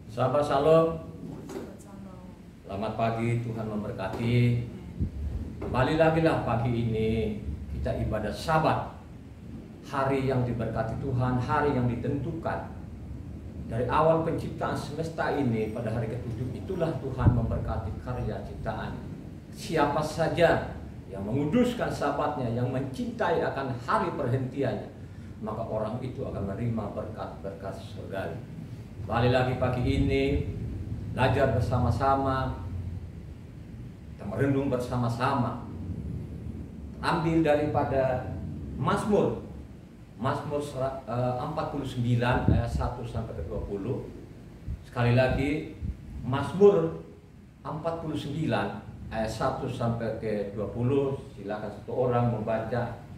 Sahabat Shalom, selamat pagi, Tuhan memberkati. Kembali lagi lah pagi ini kita ibadah Sabat, hari yang diberkati Tuhan, hari yang ditentukan. Dari awal penciptaan semesta ini pada hari ke-7 itulah Tuhan memberkati karya ciptaan. Siapa saja yang menguduskan Sabatnya, yang mencintai akan hari perhentiannya, maka orang itu akan menerima berkat-berkat surgawi. Kembali lagi pagi ini, belajar bersama-sama, kita merenung bersama-sama. Ambil daripada Mazmur 49 ayat 1 sampai ke 20. Sekali lagi, Mazmur 49 ayat 1 sampai ke 20. Silakan satu orang membaca.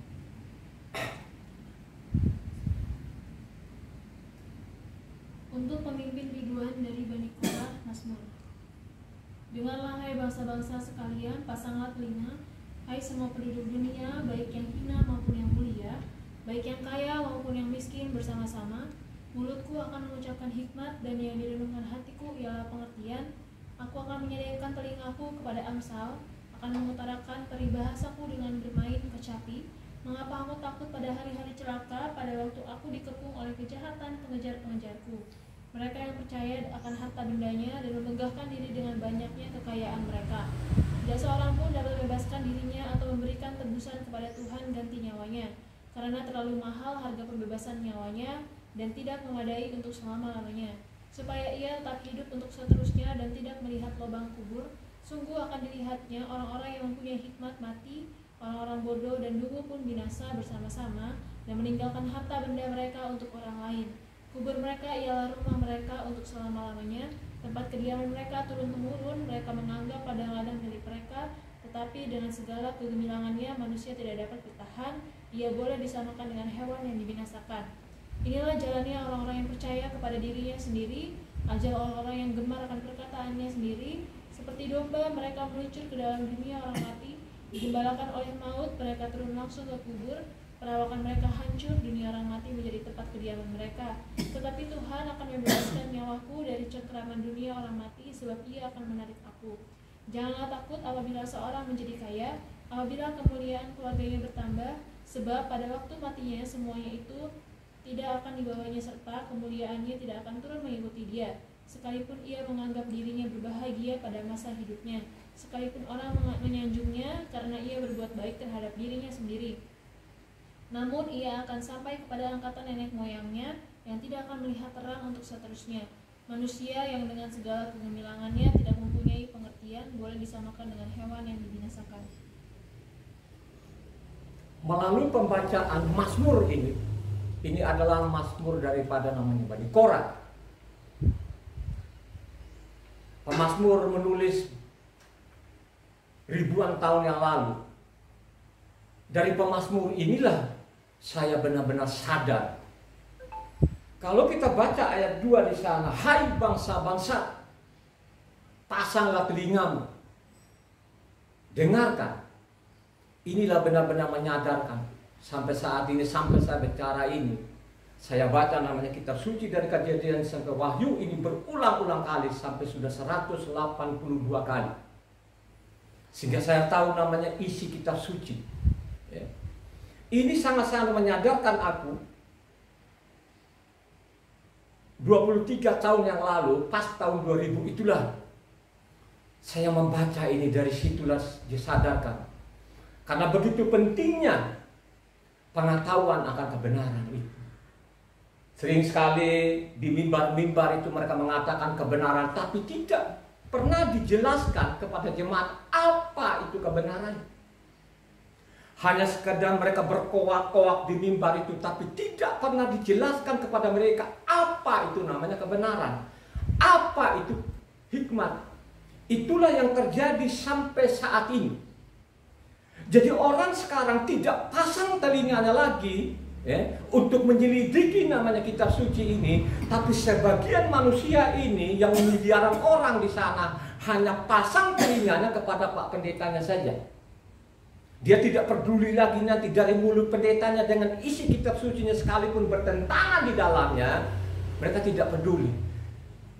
Untuk pemimpin biduan dari Bani Korah, Mazmur. Dengarlah hai bangsa-bangsa sekalian, pasanglah telinga, hai semua penduduk dunia, baik yang hina maupun yang mulia, baik yang kaya maupun yang miskin bersama-sama. Mulutku akan mengucapkan hikmat, dan yang direnungkan hatiku ialah pengertian. Aku akan menyediakan telingaku kepada Amsal, akan mengutarakan peribahasaku dengan bermain kecapi. Mengapa aku takut pada hari-hari celaka, pada waktu aku dikepung oleh kejahatan pengejar-pengejarku? Mereka yang percaya akan harta bendanya dan memegahkan diri dengan banyaknya kekayaan mereka. Tidak seorang pun dapat membebaskan dirinya atau memberikan tebusan kepada Tuhan ganti nyawanya, karena terlalu mahal harga pembebasan nyawanya dan tidak memadai untuk selama-lamanya. Supaya ia tetap hidup untuk seterusnya dan tidak melihat lubang kubur, sungguh akan dilihatnya orang-orang yang mempunyai hikmat mati, orang-orang bodoh dan dungu pun binasa bersama-sama dan meninggalkan harta benda mereka untuk orang lain. Kubur mereka ialah rumah mereka untuk selama-lamanya, tempat kediaman mereka turun-temurun. Mereka menganggap ladang-ladang milik mereka, tetapi dengan segala kegemilangannya manusia tidak dapat bertahan. Ia boleh disamakan dengan hewan yang dibinasakan. Inilah jalannya orang-orang yang percaya kepada dirinya sendiri, ajar orang-orang yang gemar akan perkataannya sendiri. Seperti domba mereka meluncur ke dalam dunia orang mati, digembalakan oleh maut, mereka turun langsung ke kubur. Perawakan mereka hancur, dunia orang mati menjadi tempat kediaman mereka. Tetapi Tuhan akan membebaskan nyawaku dari cengkeraman dunia orang mati, sebab ia akan menarik aku. Janganlah takut apabila seorang menjadi kaya, apabila kemuliaan keluarganya bertambah, sebab pada waktu matinya semuanya itu tidak akan dibawanya, serta kemuliaannya tidak akan turun mengikuti dia. Sekalipun ia menganggap dirinya berbahagia pada masa hidupnya, sekalipun orang menyanjungnya karena ia berbuat baik terhadap dirinya sendiri, namun ia akan sampai kepada angkatan nenek moyangnya yang tidak akan melihat terang untuk seterusnya. Manusia yang dengan segala kegemilangannya tidak mempunyai pengertian boleh disamakan dengan hewan yang dibinasakan. Melalui pembacaan Mazmur ini adalah Mazmur daripada namanya Bani Korah. Pemazmur menulis ribuan tahun yang lalu. Dari pemazmur inilah saya benar-benar sadar. Kalau kita baca ayat 2 di sana, hai bangsa-bangsa, pasanglah telingamu, dengarkan. Inilah benar-benar menyadarkan. Sampai saat ini, sampai saya bicara ini, saya baca namanya kitab suci dari Kejadian sampai Wahyu ini berulang-ulang kali, sampai sudah 182 kali. Sehingga saya tahu namanya isi kitab suci. Ya. Ini sangat-sangat menyadarkan aku. 23 tahun yang lalu, pas tahun 2000 itulah saya membaca ini, dari situlah disadarkan. Karena begitu pentingnya pengetahuan akan kebenaran itu. Sering sekali di mimbar-mimbar itu mereka mengatakan kebenaran, tapi tidak pernah dijelaskan kepada jemaat apa itu kebenaran. Hanya sekedar mereka berkoak-koak di mimbar itu, tapi tidak pernah dijelaskan kepada mereka apa itu namanya kebenaran, apa itu hikmat. Itulah yang terjadi sampai saat ini. Jadi orang sekarang tidak pasang telinganya lagi untuk menyelidiki namanya kitab suci ini, tapi sebagian manusia ini yang miliaran orang di sana hanya pasang telinganya kepada Pak Pendetanya saja. Dia tidak peduli lagi nanti dari mulut pendetanya dengan isi kitab sucinya sekalipun bertentangan di dalamnya, mereka tidak peduli.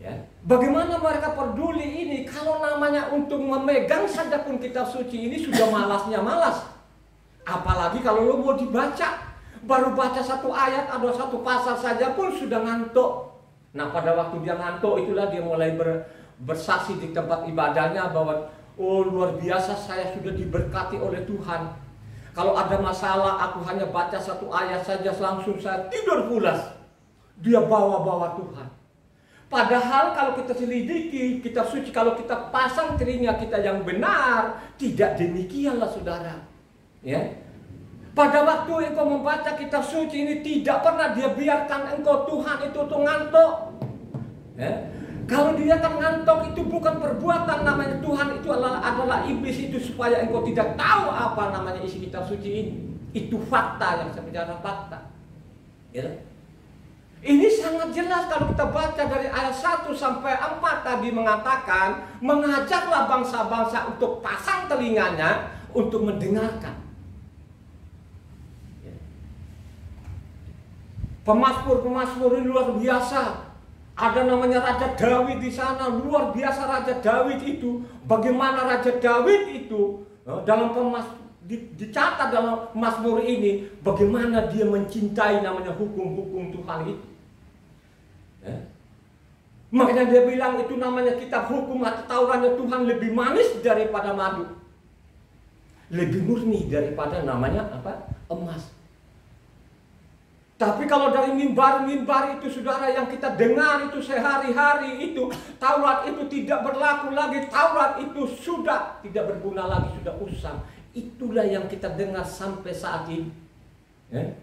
Ya. Bagaimana mereka peduli ini kalau namanya untuk memegang saja pun kitab suci ini sudah malasnya malas. Apalagi kalau lo mau dibaca, baru baca satu ayat atau satu pasal saja pun sudah ngantuk. Nah, pada waktu dia ngantuk itulah dia mulai bersaksi di tempat ibadahnya bahwa oh luar biasa saya sudah diberkati oleh Tuhan. Kalau ada masalah aku hanya baca satu ayat saja langsung saya tidur pulas. Dia bawa-bawa Tuhan. Padahal kalau kita selidiki kitab suci, kalau kita pasang telinga kita yang benar, tidak demikianlah saudara. Ya. Pada waktu engkau membaca kitab suci ini tidak pernah dia biarkan engkau Tuhan itu tuh ngantuk. Ya. Kalau dia akan ngantuk itu bukan perbuatan namanya Tuhan, itu adalah iblis itu supaya engkau tidak tahu apa namanya isi kitab suci ini. Itu fakta yang saya bicara fakta. Ya. Ini sangat jelas kalau kita baca dari ayat 1 sampai 4 tadi mengatakan, mengajaklah bangsa-bangsa untuk pasang telinganya untuk mendengarkan. Pemasmur-pemasmur ini luar biasa. Ada namanya Raja Daud di sana, luar biasa Raja Daud itu. Bagaimana Raja Daud itu dalam dicatat dalam Mazmur ini, bagaimana dia mencintai namanya hukum-hukum Tuhan itu. Ya. Makanya dia bilang itu namanya kitab hukum atau Tauratnya Tuhan lebih manis daripada madu, lebih murni daripada namanya apa? Emas. Tapi kalau dari mimbar-mimbar itu saudara yang kita dengar itu sehari-hari itu, Taurat itu tidak berlaku lagi, Taurat itu sudah tidak berguna lagi, sudah usang. Itulah yang kita dengar sampai saat ini. Ya.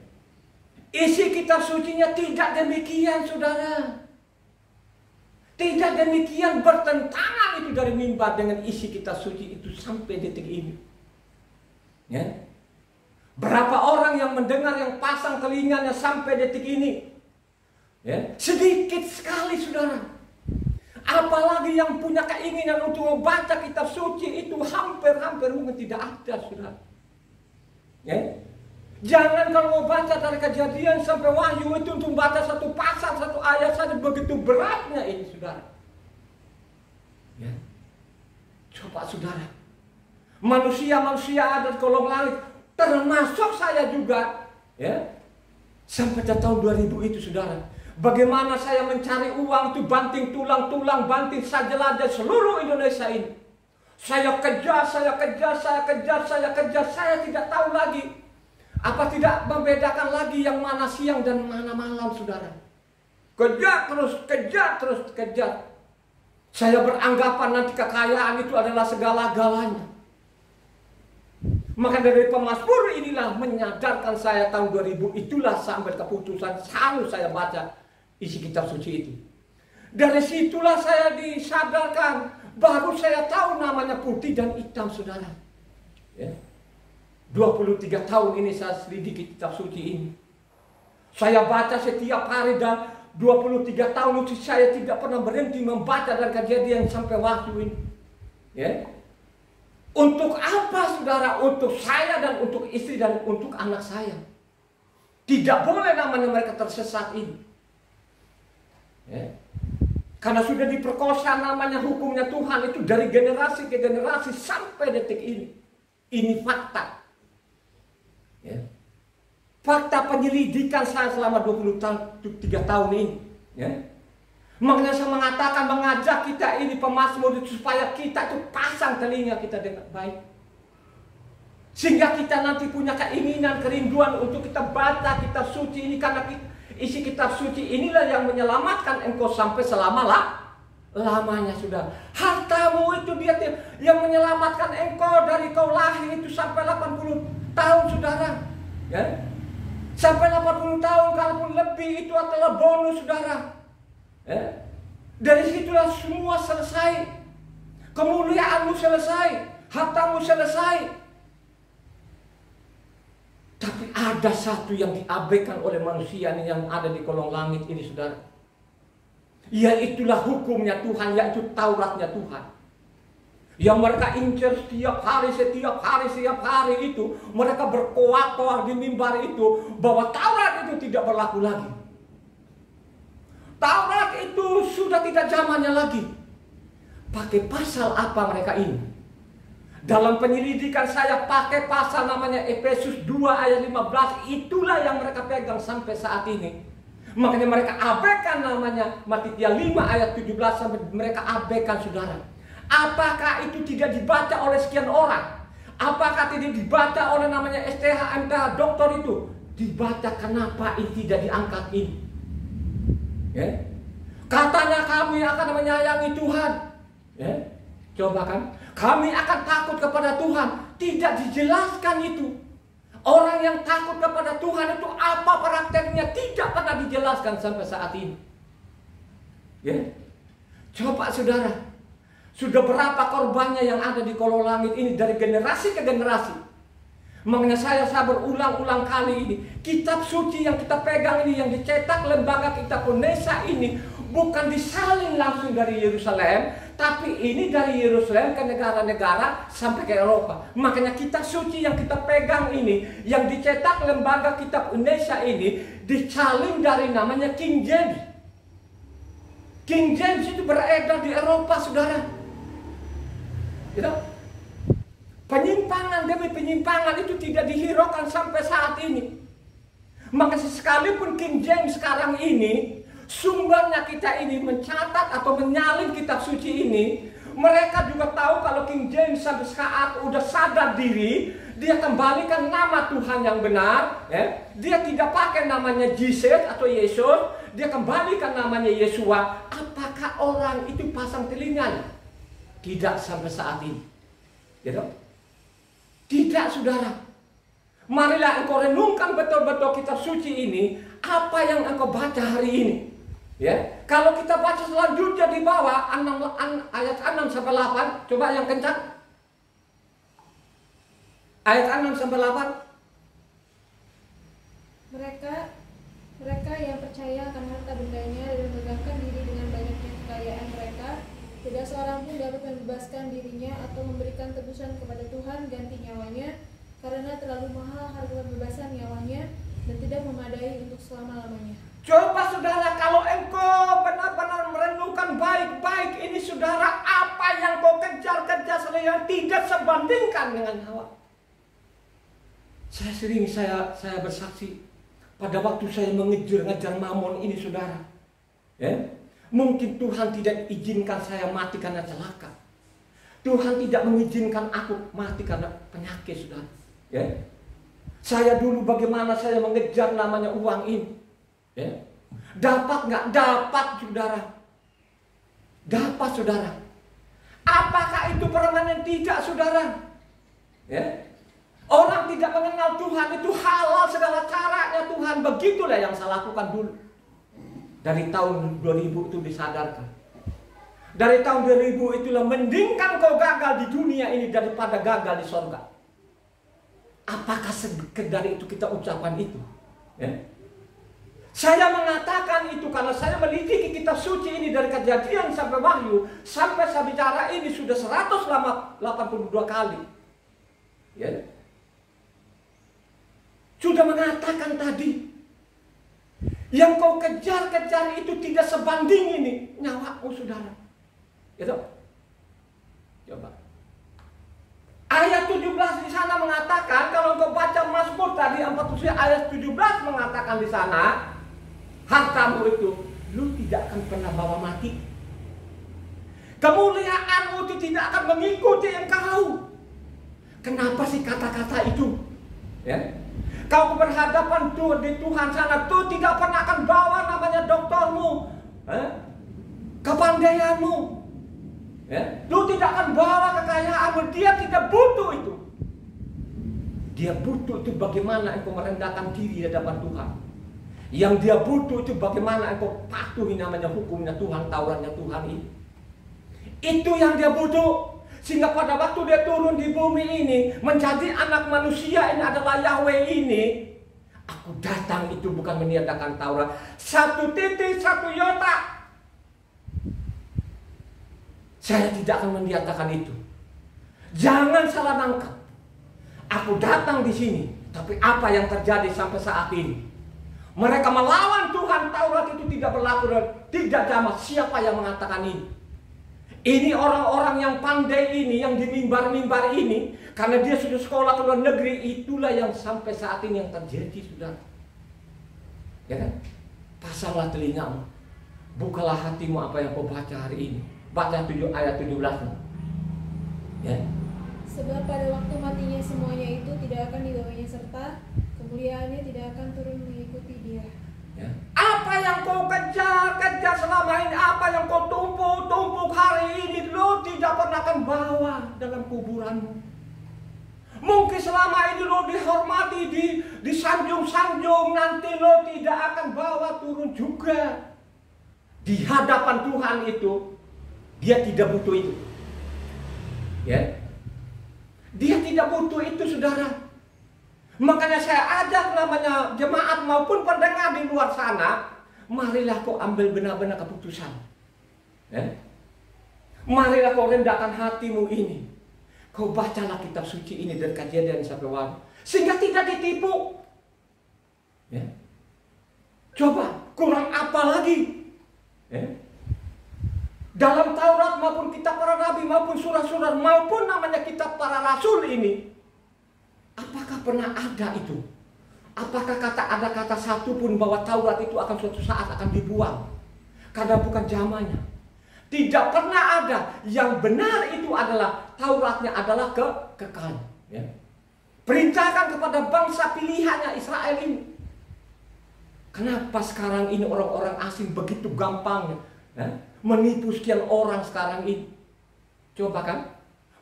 Isi kitab sucinya tidak demikian saudara. Tidak demikian, bertentangan itu dari mimbar dengan isi kitab suci itu sampai detik ini. Ya. Berapa orang yang mendengar yang pasang telinganya sampai detik ini? Ya. Sedikit sekali saudara. Apalagi yang punya keinginan untuk membaca kitab suci itu hampir-hampir mungkin tidak ada saudara. Ya. Jangan kalau mau baca dari Kejadian sampai Wahyu itu untuk baca satu pasal, satu ayat saja begitu beratnya ini saudara. Ya. Coba saudara, manusia-manusia ada di kolong langit, termasuk saya juga, ya, sampai tahun 2000 itu saudara. Bagaimana saya mencari uang itu banting tulang-tulang, banting sajalah seluruh Indonesia ini. Saya kejar, saya tidak tahu lagi. Apa tidak membedakan lagi yang mana siang dan mana malam saudara. Kejar terus kejar. Saya beranggapan nanti kekayaan itu adalah segala-galanya. Maka dari Pemasmur inilah menyadarkan saya tahun 2000 itulah sampai keputusan selalu saya baca isi kitab suci itu. Dari situlah saya disadarkan, baru saya tahu namanya putih dan hitam saudara. Ya. 23 tahun ini saya selidiki kitab suci ini. Saya baca setiap hari dan 23 tahun itu saya tidak pernah berhenti membaca dari Kejadian sampai Wahyu ini. Ya. Untuk apa saudara? Untuk saya dan untuk istri dan untuk anak saya. Tidak boleh namanya mereka tersesat ini. Ya. Karena sudah diperkosa namanya hukumnya Tuhan itu dari generasi ke generasi sampai detik ini. Ini fakta. Ya. Fakta penyelidikan saya selama 23 tahun ini. Ya. Makanya saya mengatakan mengajak kita ini Pemasmur itu supaya kita itu pasang telinga kita dengan baik. Sehingga kita nanti punya keinginan, kerinduan untuk kita baca kitab suci ini. Karena isi kitab suci inilah yang menyelamatkan engkau sampai lamanya sudah. Hartamu itu dia yang menyelamatkan engkau dari kau lahir itu sampai 80 tahun saudara. Ya. Sampai 80 tahun kalaupun lebih itu adalah bonus saudara. Ya. Dari situlah semua selesai. Kemuliaanmu selesai, hartamu selesai. Tapi ada satu yang diabaikan oleh manusia ini yang ada di kolong langit ini saudara. Yaitulah hukumnya Tuhan, yaitu Tauratnya Tuhan. Yang mereka incar setiap hari itu. Mereka berkoar-koar di mimbar itu bahwa Taurat itu tidak berlaku lagi. Taurat itu sudah tidak zamannya lagi. Pakai pasal apa mereka ini? Dalam penyelidikan saya pakai pasal namanya Efesus 2 ayat 15. Itulah yang mereka pegang sampai saat ini. Makanya mereka abaikan namanya Matitia 5 ayat 17 sampai mereka abaikan, saudara. Apakah itu tidak dibaca oleh sekian orang? Apakah tidak dibaca oleh namanya STH, MTH, doktor itu? Dibaca, kenapa ini tidak diangkat ini? Ya? Katanya kami akan menyayangi Tuhan. Ya? Coba kan? Kami akan takut kepada Tuhan. Tidak dijelaskan itu. Orang yang takut kepada Tuhan itu apa karakternya? Tidak pernah dijelaskan sampai saat ini. Ya? Coba saudara, sudah berapa korbannya yang ada di kolong langit ini dari generasi ke generasi. Makanya saya berulang-ulang kali ini, kitab suci yang kita pegang ini, yang dicetak lembaga kitab Unesa ini, bukan disalin langsung dari Yerusalem, tapi ini dari Yerusalem ke negara-negara sampai ke Eropa. Makanya kitab suci yang kita pegang ini, yang dicetak lembaga kitab Unesa ini, disalin dari namanya King James. King James itu beredar di Eropa, saudara. Gitu? Penyimpangan demi penyimpangan itu tidak dihiraukan sampai saat ini. Maka sekalipun King James sekarang ini, sumbernya kita ini mencatat atau menyalin kitab suci ini, mereka juga tahu kalau King James sampai saat udah sadar diri, dia kembalikan nama Tuhan yang benar, ya. Dia tidak pakai namanya Jesus atau Yesus, dia kembalikan namanya Yesua. Apakah orang itu pasang telinganya? Tidak sampai saat ini. Gitu? Tidak, saudara. Marilah engkau renungkan betul-betul kitab suci ini, apa yang engkau baca hari ini. Ya, kalau kita baca selanjutnya di bawah ayat 6 sampai 8, coba yang kencang. Ayat 6 sampai 8. Mereka yang percaya akan harta bendanya dan megahkan diri dengan banyaknya kekayaan mereka, tidak seorang pun dapat membebaskan dirinya atau memberikan tebusan kepada Tuhan ganti nyawanya, karena terlalu mahal harga pembebasan nyawanya dan tidak memadai untuk selama-lamanya. Coba saudara, kalau engkau benar-benar merenungkan baik-baik ini, saudara, apa yang kau kejar-kejar selama tidak sebandingkan dengan nyawa. Saya bersaksi pada waktu saya mengejar-ngejar mamon ini, saudara. Ya? Mungkin Tuhan tidak izinkan saya mati karena celaka. Tuhan tidak mengizinkan aku mati karena penyakit, saudara. Ya? Saya dulu bagaimana saya mengejar namanya uang ini. Ya? Dapat nggak? Dapat, saudara. Dapat, saudara. Apakah itu permanen? Tidak, saudara. Ya? Orang tidak mengenal Tuhan itu halal segala caranya Tuhan. Begitulah yang saya lakukan dulu. Dari tahun 2000 itu disadarkan. Dari tahun 2000 itulah mendingkan kau gagal di dunia ini daripada gagal di surga. Apakah sekedar itu kita ucapan itu? Ya? Saya mengatakan itu karena saya melidiki kitab suci ini dari Kejadian sampai Wahyu. Sampai saya bicara ini sudah 182 kali. Ya? Sudah mengatakan tadi, yang kau kejar-kejar itu tidak sebanding ini nyawamu, saudara. Gitu. Coba. Ayat 17 di sana mengatakan, kalau kau baca Mazmur tadi 40 ayat 17 mengatakan di sana, hartamu itu lu tidak akan pernah bawa mati. Kemuliaanmu itu tidak akan mengikuti engkau. Kenapa sih kata-kata itu? Ya. Kau berhadapan di Tuhan sana, Tuhan tidak pernah akan bawa namanya doktormu, kepandaianmu. Tuhan tidak akan bawa kekayaanmu. Dia tidak butuh itu. Dia butuh itu bagaimana engkau merendahkan diri di hadapan Tuhan. Yang dia butuh itu bagaimana engkau patuhi namanya hukumnya Tuhan, Tauratnya Tuhan ini. Itu yang dia butuh. Sehingga pada waktu dia turun di bumi ini, menjadi anak manusia ini adalah Yahweh ini. Aku datang itu bukan meniadakan Taurat. 1 titik 1 iota. Saya tidak akan meniadakan itu. Jangan salah nangkap. Aku datang di sini, tapi apa yang terjadi sampai saat ini? Mereka melawan Tuhan, Taurat itu tidak berlaku dan tidak damai. Siapa yang mengatakan ini? Ini orang-orang yang pandai ini, yang di mimbar-mimbar ini, karena dia sudah sekolah ke luar negeri, itulah yang sampai saat ini yang terjadi, saudara. Ya kan? Pasanglah telingamu, bukalah hatimu apa yang kau baca hari ini. Baca ayat 17. Ya. Sebab pada waktu matinya semuanya itu tidak akan dibawanya serta kemuliaannya tidak akan turun mengikuti dia. Ya. Apa yang kau kejar selama ini, apa yang kau tumpuk hari ini, lo tidak pernah akan bawa dalam kuburanmu. Mungkin selama ini lo dihormati, disanjung-sanjung, nanti lo tidak akan bawa turun juga. Di hadapan Tuhan itu, dia tidak butuh itu. Ya. Dia tidak butuh itu, saudara. Makanya saya ajak namanya jemaat maupun pendengar di luar sana, marilah kau ambil benar-benar keputusan. Ya? Marilah kau rendahkan hatimu ini. Kau bacalah kitab suci ini dari Kejadian sampai Wahyu, sehingga tidak ditipu. Ya? Coba, kurang apa lagi? Ya? Dalam Taurat maupun kitab para nabi maupun surat-surat maupun namanya kitab para rasul ini, apakah pernah ada itu? Apakah ada kata satu pun bahwa Taurat itu akan suatu saat akan dibuang karena bukan zamannya? Tidak pernah ada. Yang benar itu adalah Tauratnya adalah kekal. Ya. Perintahkan kepada bangsa pilihannya Israel ini. Kenapa sekarang ini orang-orang asing begitu gampangnya menipu sekian orang sekarang ini? Coba kan?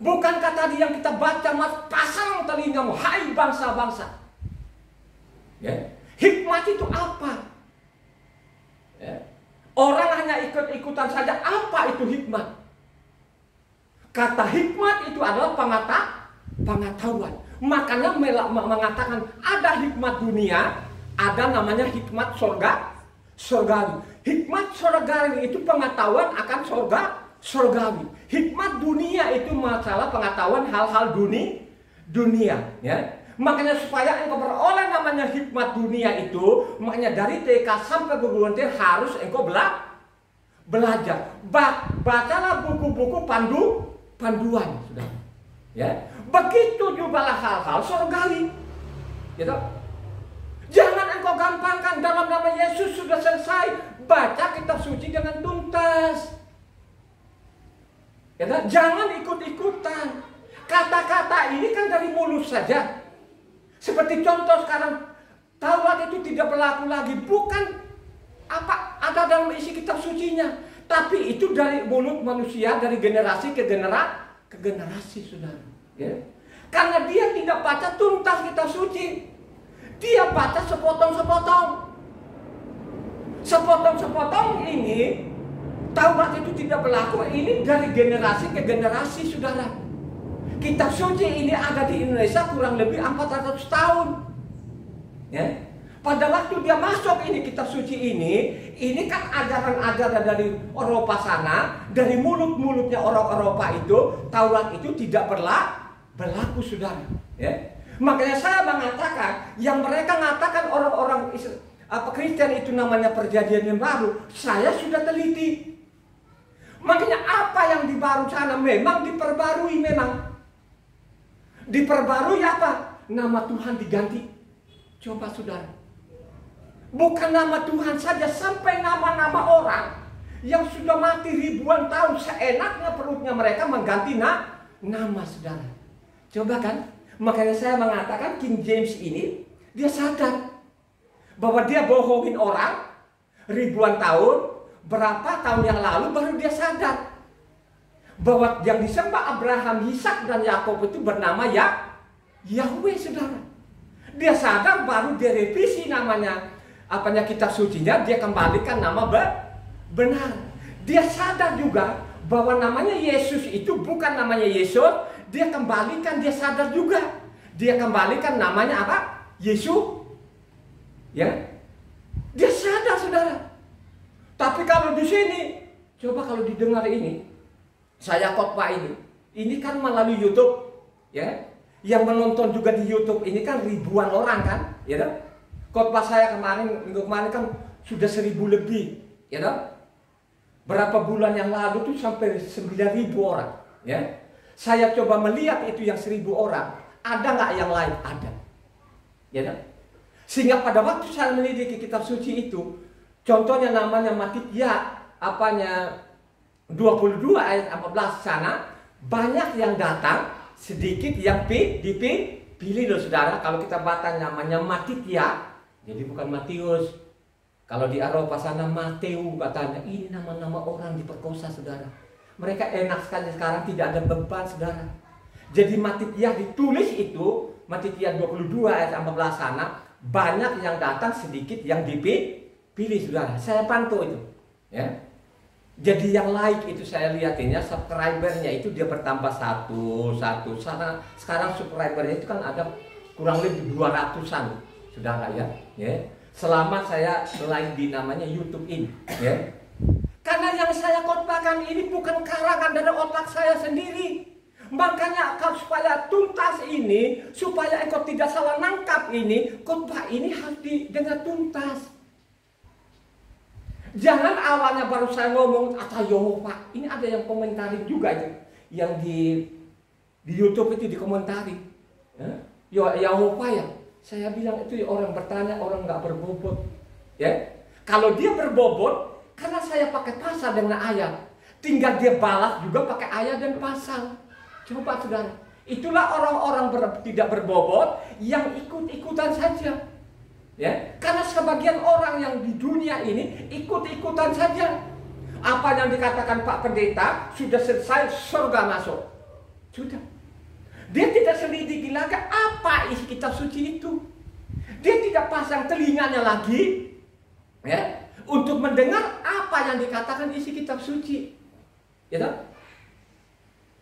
Bukankah tadi yang kita baca, mas, pasang telingamu, hai bangsa-bangsa. Ya. Hikmat itu apa? Ya. Orang hanya ikut-ikutan saja. Apa itu hikmat? Kata hikmat itu adalah pengetahuan. Makanya mengatakan ada hikmat dunia, ada namanya hikmat surgawi. Hikmat surgawi itu pengetahuan akan surgawi. Hikmat dunia itu masalah pengetahuan hal-hal dunia. Ya. Makanya supaya engkau beroleh namanya hikmat dunia itu, makanya dari TK sampai perguruan tinggi harus engkau belajar. Bacalah buku-buku panduan, sudah. Ya, begitu juga hal-hal surgawi. Gitu. Jangan engkau gampangkan dalam nama Yesus sudah selesai, baca kitab suci dengan tuntas. Ya, jangan ikut-ikutan. Kata-kata ini kan dari mulut saja. Seperti contoh sekarang, Taurat itu tidak berlaku lagi. Bukan apa ada dalam isi kitab sucinya, tapi itu dari mulut manusia, dari generasi ke generasi, saudara. Ya. Karena dia tidak baca tuntas kitab suci, dia baca sepotong-sepotong. Sepotong-sepotong ini, Taurat itu tidak berlaku. Ini dari generasi ke generasi, saudara. Kitab suci ini ada di Indonesia kurang lebih 400 tahun. Ya. Pada waktu dia masuk ini kitab suci ini kan ajaran-ajaran dari Eropa sana, dari mulut-mulutnya orang Eropa itu, Taurat itu tidak berlaku, saudara. Ya. Makanya saya mengatakan, yang mereka mengatakan orang-orang Kristen itu namanya perjanjian yang baru, saya sudah teliti. Makanya apa yang di baru sana memang diperbarui memang. Diperbarui apa? Nama Tuhan diganti. Coba saudara. Bukan nama Tuhan saja, sampai nama-nama orang yang sudah mati ribuan tahun, seenaknya perutnya mereka mengganti nama, saudara. Coba kan? Makanya saya mengatakan King James ini, dia sadar bahwa dia bohongin orang ribuan tahun, berapa tahun yang lalu baru dia sadar bahwa yang disembah Abraham, Ishak dan Yakub itu bernama Yahweh, saudara. Dia sadar baru dia revisi namanya, kitab sucinya, dia kembalikan nama benar. Dia sadar juga bahwa namanya Yesus itu bukan namanya Yesus, dia kembalikan, dia sadar juga. Dia kembalikan namanya apa? Yesus. Ya. Dia sadar, saudara. Tapi kalau di sini, coba kalau didengar ini, saya khotbah ini kan melalui YouTube, ya. Yang menonton juga di YouTube ini kan ribuan orang kan, ya. Khotbah saya minggu kemarin kan sudah 1000 lebih, ya dong? Berapa bulan yang lalu tuh sampai 9.000 orang, ya. Saya coba melihat itu yang 1.000 orang, ada nggak yang lain? Ada, ya dong? Sehingga pada waktu saya meneliti kitab suci itu, contohnya namanya Matitya, 22 ayat 14 sana, banyak yang datang, sedikit yang dipilih loh saudara. Kalau kita baca namanya Matitya, jadi bukan Matius. Kalau di Eropa sana Mateu katanya. Ini nama-nama orang diperkosa saudara. Mereka enak sekali sekarang, tidak ada beban saudara. Jadi Matitya ditulis itu, Matitya 22 ayat 14 sana, banyak yang datang, sedikit yang dipilih saudara. Saya pantau itu, ya. Jadi yang like itu saya lihatinnya subscribernya itu dia bertambah satu. Sekarang subscribernya itu kan ada kurang lebih 200-an saudara, ya. Selama saya live di namanya YouTube ini, ya. Karena yang saya khotbahkan ini bukan karangan dari otak saya sendiri. Makanya supaya tuntas ini, supaya engkau tidak salah nangkap ini, khotbah ini harus didengar tuntas. Jangan awalnya baru saya ngomong atau Yehova. Ini ada yang komentari juga itu, yang di YouTube itu dikomentari. Yehova ya. Saya bilang itu orang bertanya, orang nggak berbobot. Ya, kalau dia berbobot, karena saya pakai pasal dengan ayat, tinggal dia balas juga pakai ayat dan pasal. Coba saudara, itulah orang-orang tidak berbobot yang ikut-ikutan saja. Ya, karena sebagian orang yang di dunia ini ikut-ikutan saja. Apa yang dikatakan Pak Pendeta sudah selesai, surga masuk. Sudah. Dia tidak selidiki lagi apa isi kitab suci itu. Dia tidak pasang telinganya lagi, ya, untuk mendengar apa yang dikatakan isi kitab suci. Ya, tak?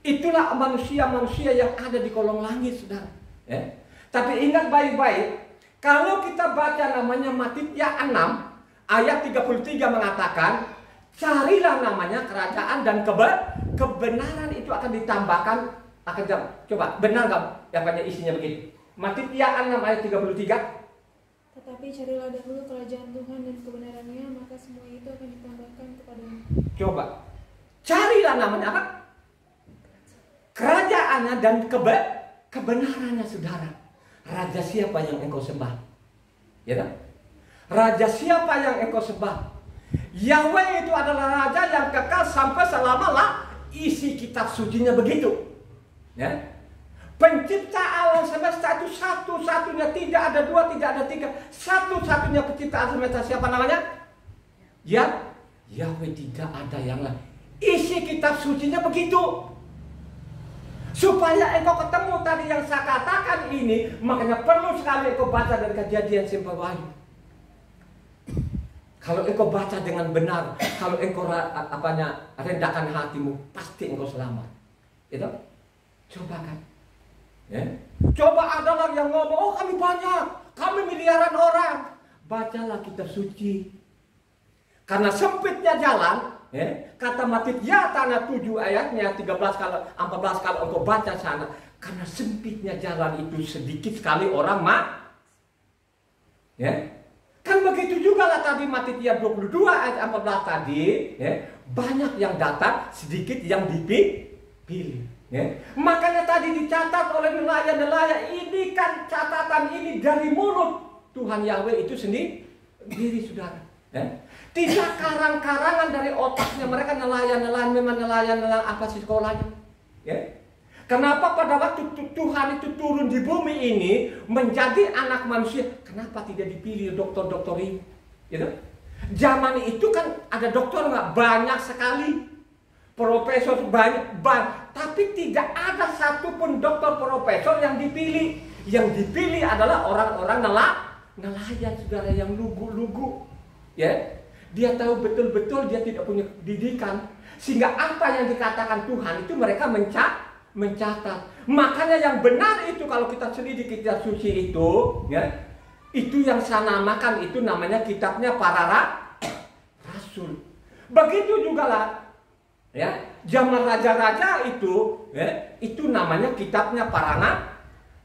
Itulah manusia-manusia yang ada di kolong langit, saudara. Ya. Tapi ingat baik-baik. Kalau kita baca namanya Matitya 6 ayat 33 mengatakan, carilah namanya kerajaan dan kebenaran itu akan ditambahkan. Coba benar nggak apa isinya begitu? Matitya 6 ayat 33. Tetapi carilah dahulu kerajaan Tuhan dan kebenarannya, maka semua itu akan ditambahkan kepadamu. Coba carilah namanya apa? Kerajaannya dan kebenarannya, saudara. Raja siapa yang engkau sembah? Ya kan? Raja siapa yang engkau sembah? Yahweh itu adalah raja yang kekal sampai selama isi kitab sucinya begitu. Ya. Pencipta alam semesta itu satu-satunya, tidak ada dua, tidak ada tiga. Satu-satunya pencipta alam semesta siapa namanya? Ya, Yahweh, tidak ada yang lain. Isi kitab sucinya begitu. Supaya engkau ketemu tadi yang saya katakan ini, makanya perlu sekali engkau baca dari Kejadian sampai Wahyu. Kalau engkau baca dengan benar, kalau engkau rendahkan hatimu, pasti engkau selamat. Itu, coba kan? Ya? Coba ada orang yang ngomong, oh kami banyak, kami miliaran orang. Bacalah kitab suci. Karena sempitnya jalan. Kata Matitya tanah 7 ayatnya 13 kalau 14 kalau engkau baca sana, karena sempitnya jalan itu sedikit sekali orang kan begitu juga lah tadi Matitya 22 ayat 14 tadi, banyak yang datang, sedikit yang dipilih. Makanya tadi dicatat oleh nelayan-nelayan, ini kan catatan ini dari mulut Tuhan Yahweh itu sendiri, saudara. Tidak karang-karangan dari otaknya mereka. Nelayan memang nelayan apa sih sekolahnya? Kenapa pada waktu Tuhan itu turun di bumi ini menjadi anak manusia, kenapa tidak dipilih dokter-dokter ini? Zaman itu kan ada dokter nggak banyak sekali, profesor banyak, tapi tidak ada satupun dokter profesor yang dipilih. Yang dipilih adalah orang-orang nelayan, saudara, yang lugu-lugu. Dia tahu betul-betul dia tidak punya pendidikan, sehingga apa yang dikatakan Tuhan itu mereka mencatat. Makanya yang benar itu kalau kita selidiki kitab suci itu, itu yang saya namakan itu namanya kitabnya para rasul. Begitu juga lah, zaman raja-raja itu namanya kitabnya para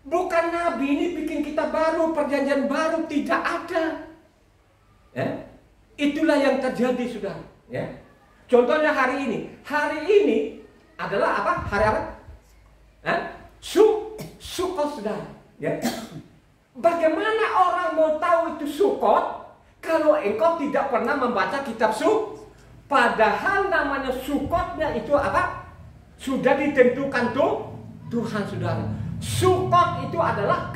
Bukan nabi ini bikin kita baru, perjanjian baru, tidak ada. Ya. Itulah yang terjadi, saudara. Ya. Contohnya hari ini. Hari ini adalah apa? Hari apa? Sukot, saudara. Ya. Bagaimana orang mau tahu itu Sukot kalau engkau tidak pernah membaca kitab Padahal namanya Sukotnya itu apa? Sudah ditentukan Tuhan, saudara. Sukot itu adalah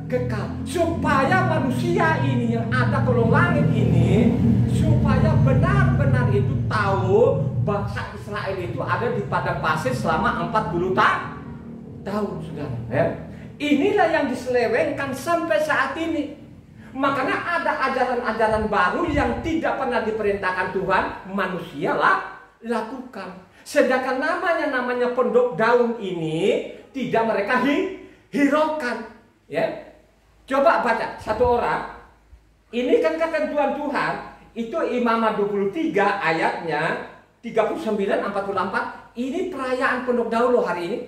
kekal. Supaya manusia ini yang ada kolong langit ini, supaya benar-benar itu tahu bangsa Israel itu ada di padang pasir selama 40 tahun, saudara. Ya. Inilah yang diselewengkan sampai saat ini. Makanya ada ajaran-ajaran baru yang tidak pernah diperintahkan Tuhan, manusia lakukan. Sedangkan namanya pondok daun ini tidak mereka hiraukan. Ya. Coba baca satu orang. Ini kan ketentuan Tuhan. Itu Imamat 23 ayatnya 39-44. Ini perayaan pondok daun loh hari ini.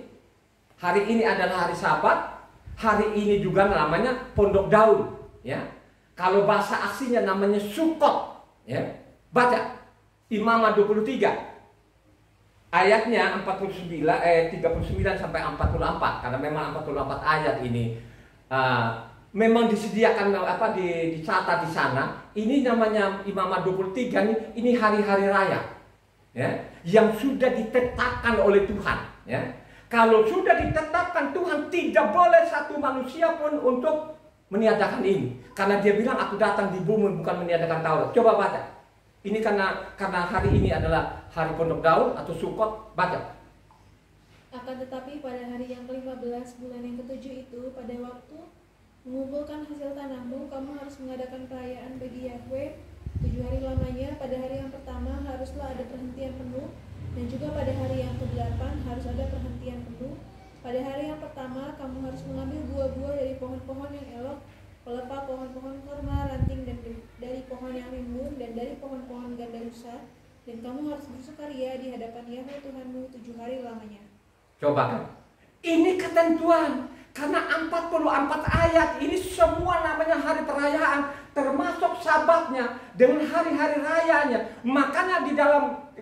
Hari ini adalah hari Sabat. Hari ini juga namanya pondok daun. Ya. Kalau bahasa aslinya namanya Sukot. Ya. Baca Imamat 23 ayatnya 39 sampai 44. Karena memang 44 ayat ini memang disediakan dicatat di sana. Ini namanya Imamat 23 ini hari-hari raya. Ya, yang sudah ditetapkan oleh Tuhan. Ya. Kalau sudah ditetapkan Tuhan, tidak boleh satu manusia pun untuk meniadakan ini. Karena dia bilang aku datang di bumi bukan meniadakan Taurat. Coba baca. Ini karena hari ini adalah hari pondok daun atau Sukot. Baca. Akan tetapi pada hari yang ke-15 bulan yang ke-7 itu, pada waktu mengumpulkan hasil tanahmu, kamu harus mengadakan perayaan bagi Yahweh 7 hari lamanya. Pada hari yang pertama haruslah ada perhentian penuh, dan juga pada hari yang ke-8 harus ada perhentian penuh. Pada hari yang pertama kamu harus mengambil buah-buah dari pohon-pohon yang elok, pelepah pohon-pohon korma, ranting dan dari pohon yang rimbun dan dari pohon-pohon gandalusa, dan kamu harus bersukaria di hadapan Yahweh Tuhanmu 7 hari lamanya. Coba kan, ini ketentuan. Karena 44 ayat ini semua namanya hari perayaan, termasuk Sabatnya dengan hari-hari rayanya. Makanya di dalam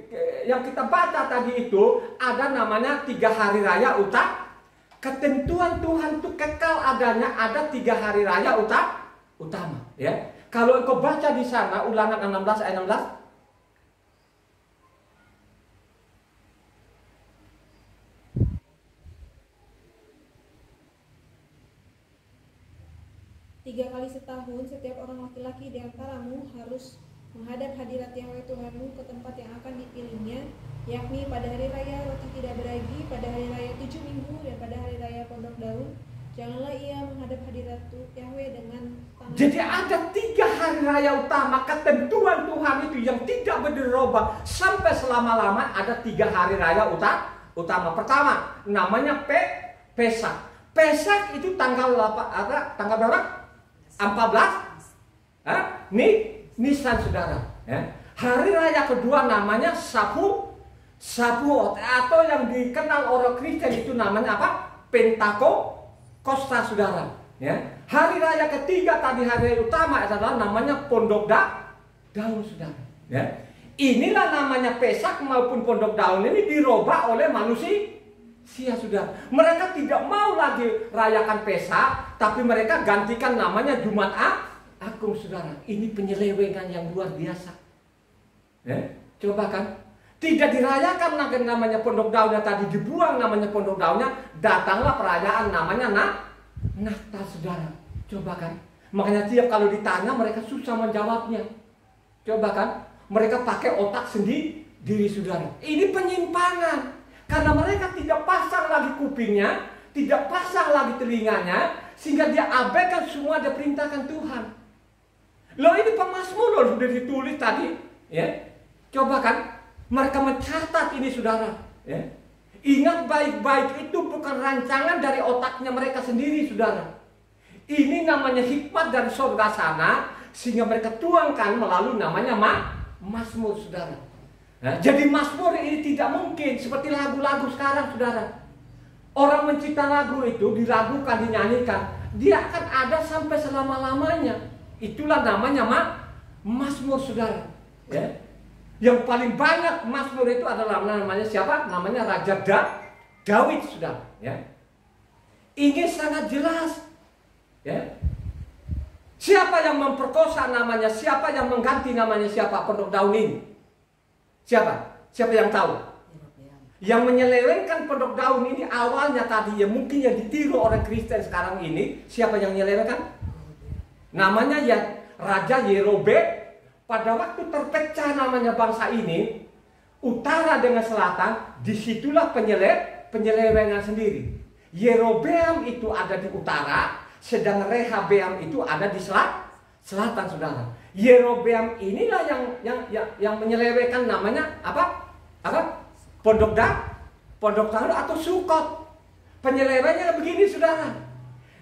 yang kita baca tadi itu ada namanya 3 hari raya ketentuan Tuhan itu kekal adanya, ada 3 hari raya utama. Ya, kalau engkau baca di sana Ulangan 16 ayat 16. 3 kali setahun setiap orang laki-laki di antaramu harus menghadap hadirat Yahweh Tuhanmu ke tempat yang akan dipilihnya, yakni pada hari raya roti tidak beragi, pada hari raya 7 minggu, dan pada hari raya pondok daun. Janganlah ia menghadap hadirat Yahweh dengan tangan. Jadi ada 3 hari raya utama, ketentuan Tuhan itu yang tidak berubah sampai selama-lama. Ada 3 hari raya utama. Pertama namanya Pesak. Pesak itu tanggal berapa? 14 Nisan, saudara. Ya. Hari raya kedua namanya Sabuot atau yang dikenal orang Kristen itu namanya apa? Pentakosta, saudara. Ya. Hari raya ketiga tadi hari raya utama adalah namanya Pondok Daun, saudara. Ya. Inilah namanya Pesak maupun Pondok Daun ini dirubah oleh manusia. Sudah, mereka tidak mau lagi rayakan Pesak, tapi mereka gantikan namanya Jumat Agung, saudara. Ini penyelewengan yang luar biasa. Coba kan, tidak dirayakan lagi namanya Pondok Daunnya, tadi dibuang namanya Pondok Daunnya, datanglah perayaan namanya Natal, saudara. Coba kan, makanya tiap kalau ditanya mereka susah menjawabnya. Coba kan, mereka pakai otak sendiri, saudara. Ini penyimpangan. Karena mereka tidak pasang lagi kupingnya, tidak pasang lagi telinganya, sehingga dia abaikan semua dia perintahkan Tuhan. Loh, ini Pemazmur loh, sudah ditulis tadi. Ya. Coba kan, mereka mencatat ini, saudara. Ya. Ingat baik-baik, itu bukan rancangan dari otaknya mereka sendiri, saudara. Ini namanya hikmat dari surga sana, sehingga mereka tuangkan melalui namanya Mazmur, saudara. Nah, jadi Mazmur ini tidak mungkin seperti lagu-lagu sekarang, saudara. Orang mencipta lagu itu diragukan, dinyanyikan, dia akan ada sampai selama-lamanya. Itulah namanya Mazmur, saudara. Ya. Yang paling banyak Mazmur itu adalah namanya siapa? Namanya Raja Daud, saudara. Ya. Ini sangat jelas. Ya. Siapa yang memperkosa namanya? Siapa yang mengganti namanya? Siapa Pondok Daun ini? Siapa? Siapa yang tahu? Yang menyelewengkan Pondok Daun ini awalnya tadi ya mungkin yang ditiru orang Kristen sekarang ini. Siapa yang menyelewengkan? Namanya ya Raja Yerobeam. Pada waktu terpecah namanya bangsa ini, utara dengan selatan, disitulah penyelewengan sendiri. Yerobeam itu ada di utara, sedang Rehabeam itu ada di selatan, saudara. Yerobeam inilah yang menyelewengkan namanya apa? Pondok Daun atau Sukot. Penyelewengnya begini, saudara.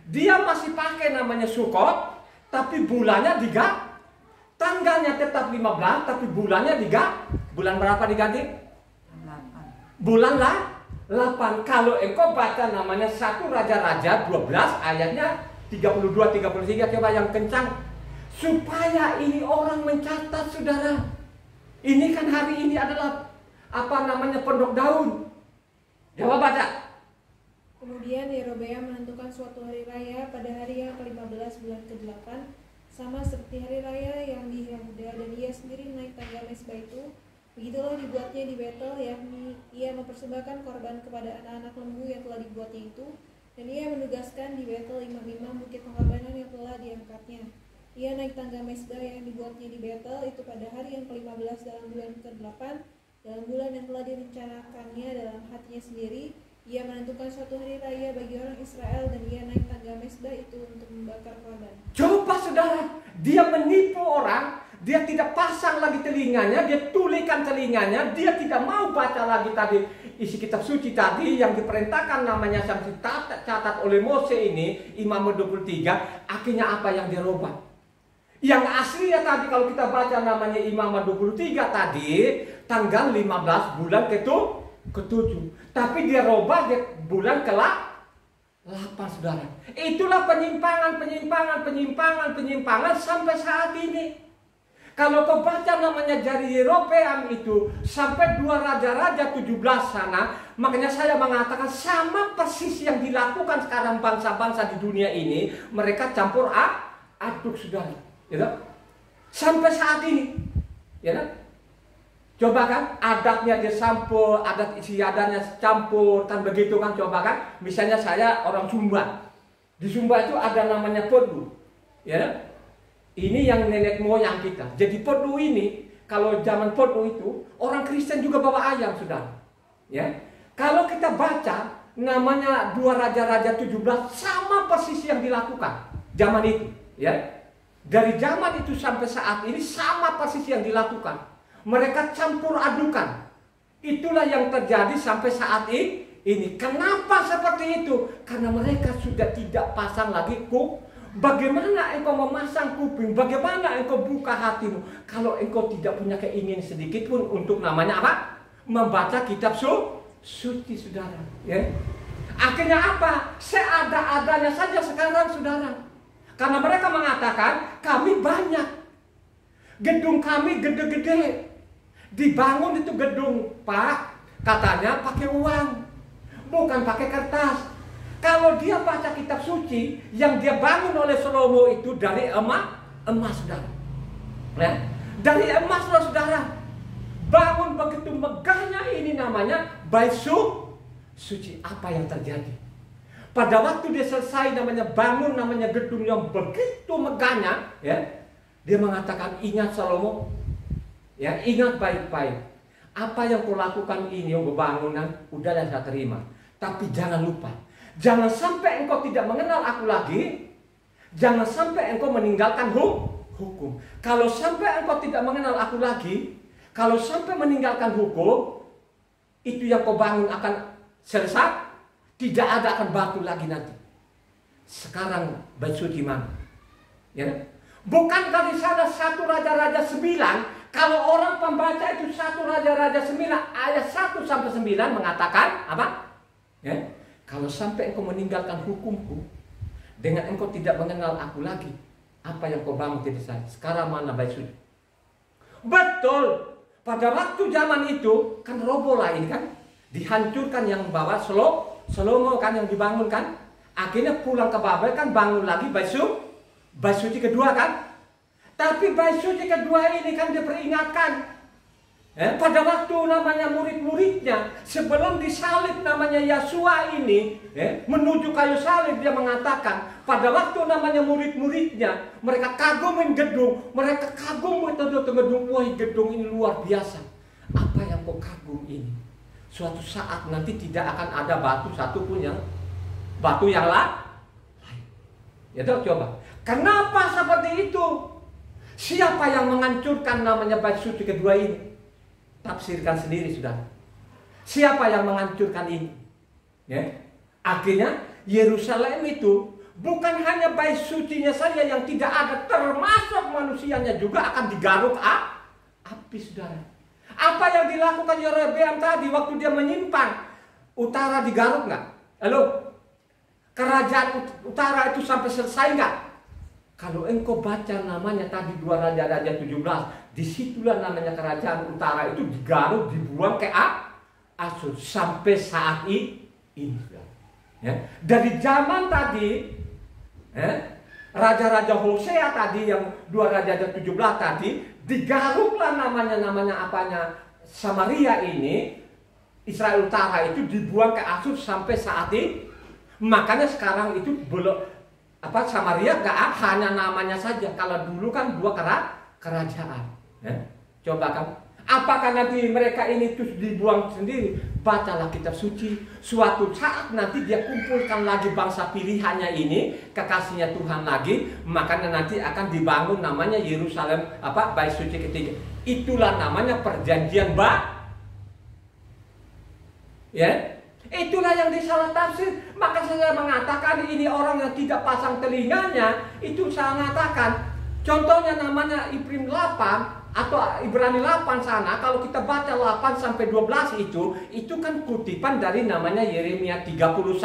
Dia masih pakai namanya Sukot, tapi bulannya tanggalnya tetap 15, tapi bulannya bulan berapa diganti? 8. Bulan 8. Kalau engkau baca namanya 1 Raja-Raja 12 ayatnya 32-33, coba yang kencang. Supaya ini orang mencatat, saudara. Ini kan hari ini adalah apa namanya Pondok Daun. Coba baca. Kemudian Yerobeam menentukan suatu hari raya pada hari yang ke-15 bulan ke-8, sama seperti hari raya yang di Yehuda, dan ia sendiri naik tangga mesbah itu. Begitulah dibuatnya di Betel, yakni ia mempersembahkan korban kepada anak-anak lembu yang telah dibuatnya itu, dan ia menugaskan di Betel imam-imam bukit pengorbanan yang telah diangkatnya. Ia naik tangga mesbah yang dibuatnya di Betel itu pada hari yang ke-15 dalam bulan ke-8, dalam bulan yang telah direncanakannya dalam hatinya sendiri. Ia menentukan suatu hari raya bagi orang Israel, dan ia naik tangga mesbah itu untuk membakar korban. Coba, saudara, dia menipu orang. Dia tidak pasang lagi telinganya, dia tulikan telinganya, dia tidak mau baca lagi tadi isi kitab suci tadi yang diperintahkan namanya yang dicatat oleh Mose ini, Imam 23. Akhirnya apa yang dia rubah? Yang aslinya tadi kalau kita baca namanya Imam 23 tadi, tanggal 15 bulan ke-7. Tapi dia robah dia bulan ke-8, saudara. Itulah penyimpangan sampai saat ini. Kalau kau baca namanya dari Yerobeam itu sampai 2 Raja-Raja 17 sana, makanya saya mengatakan sama persis yang dilakukan sekarang bangsa-bangsa di dunia ini. Mereka campur aduk, saudara. Ya, sampai saat ini. Ya kan? Coba kan, adatnya dia campur, adat istiadatnya campur, kan begitu kan, coba kan. Misalnya saya orang Sumba. Di Sumba itu ada namanya Podu. Ya. Ini yang nenek moyang kita. Jadi Podu ini, kalau zaman Podu itu, orang Kristen juga bawa ayam, sudah. Ya. Kalau kita baca namanya 2 Raja-Raja 17, sama persis yang dilakukan zaman itu, ya. Dari zaman itu sampai saat ini sama persis yang dilakukan. Mereka campur adukan. Itulah yang terjadi sampai saat ini. Kenapa seperti itu? Karena mereka sudah tidak pasang lagi Bagaimana engkau memasang kuping? Bagaimana engkau buka hatimu? Kalau engkau tidak punya keinginan sedikit pun untuk namanya apa? Membaca kitab suci, saudara. Ya. Akhirnya apa? Seada-adanya saja sekarang, saudara. Karena mereka mengatakan kami banyak. Gedung kami gede-gede. Dibangun itu gedung, Pak, katanya pakai uang, bukan pakai kertas. Kalau dia baca kitab suci, yang dia bangun oleh Salomo itu dari emas, saudara. Ya? Dari emas, saudara. Bangun begitu megahnya ini namanya bait suci. Apa yang terjadi? Pada waktu dia selesai namanya bangun namanya gedung yang begitu megahnya, ya, dia mengatakan, ingat Salomo, ya, ingat baik-baik. Apa yang kau lakukan ini, yang bangunan, udah saya terima. Tapi jangan lupa, jangan sampai engkau tidak mengenal aku lagi. Jangan sampai engkau meninggalkan hukum. Kalau sampai engkau tidak mengenal aku lagi, kalau sampai meninggalkan hukum, itu yang kau bangun akan selesai. Tidak ada akan batu lagi nanti. Sekarang bait suci mana? Ya. Bukan dari sana 1 Raja-Raja 9. Kalau orang pembaca itu 1 Raja-Raja 9 ayat 1 sampai 9 mengatakan apa? Ya. kalau sampai engkau meninggalkan hukumku, dengan engkau tidak mengenal aku lagi, apa yang kau bangun jadi saya? Sekarang mana bait suci? Betul. Pada waktu zaman itu kan roboh lah ini kan, dihancurkan yang bawa Salomo kan yang dibangun kan. Akhirnya pulang ke Babel kan, bangun lagi bait suci kedua kan. Tapi bait suci kedua ini kan diperingatkan. Pada waktu namanya murid-muridnya sebelum disalib namanya Yesua ini menuju kayu salib, dia mengatakan pada waktu namanya murid-muridnya mereka kagumin gedung, mereka kagum itu gedung, wah gedung ini luar biasa. Apa yang kau kagum ini? Suatu saat nanti tidak akan ada batu satupun yang lain. Ya toh, coba. Kenapa seperti itu? Siapa yang menghancurkan namanya bait suci kedua ini? Tafsirkan sendiri sudah. Siapa yang menghancurkan ini? Ya. Akhirnya Yerusalem itu bukan hanya bait sucinya saja yang tidak ada, termasuk manusianya juga akan digaruk api, saudara. Apa yang dilakukan Yerobeam tadi waktu dia menyimpang utara digaruk nggak? Halo, kerajaan utara itu sampai selesai nggak? Kalau engkau baca namanya tadi 2 Raja-Raja 17, disitulah namanya kerajaan utara itu digaruk, dibuang ke Asur sampai saat ini. Ya. Dari zaman tadi, Raja-Raja Hosea tadi yang 2 Raja-Raja 17 tadi, digaruklah namanya apanya Samaria ini, Israel Utara itu dibuang ke Asur sampai saat ini. Makanya sekarang itu belum Samaria gak hanya namanya saja. Kalau dulu kan 2 kerajaan. Coba kan, apakah nanti mereka ini terus dibuang sendiri? Bacalah kitab suci. Suatu saat nanti dia kumpulkan lagi bangsa pilihannya ini, kekasihnya Tuhan lagi. Makanya nanti akan dibangun namanya Yerusalem, bait suci ketiga. Itulah namanya perjanjian ya. Itulah yang disalah tafsir. Maka saya mengatakan ini orang yang tidak pasang telinganya, itu saya mengatakan. Contohnya namanya Ibrani 8 atau Ibrani 8 sana. Kalau kita baca 8 sampai 12 itu kan kutipan dari namanya Yeremia 31.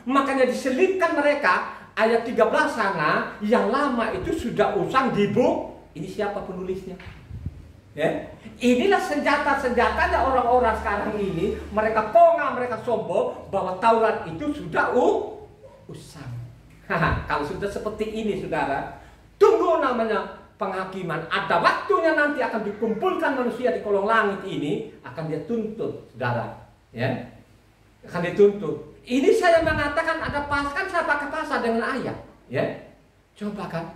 Makanya diselipkan mereka ayat 13 sana, yang lama itu sudah usang di buku. Ini siapa penulisnya? Ya. Inilah senjata-senjatanya orang-orang sekarang ini. Mereka pongah, mereka sombong bahwa Taurat itu sudah usang. Kalau sudah seperti ini, saudara, tunggu namanya penghakiman. Ada waktunya nanti akan dikumpulkan manusia di kolong langit ini, akan dia tuntut, saudara. Ya, akan dituntut. Ini saya mengatakan ada kan saya pakai pasal dengan ayat. Ya, coba kan.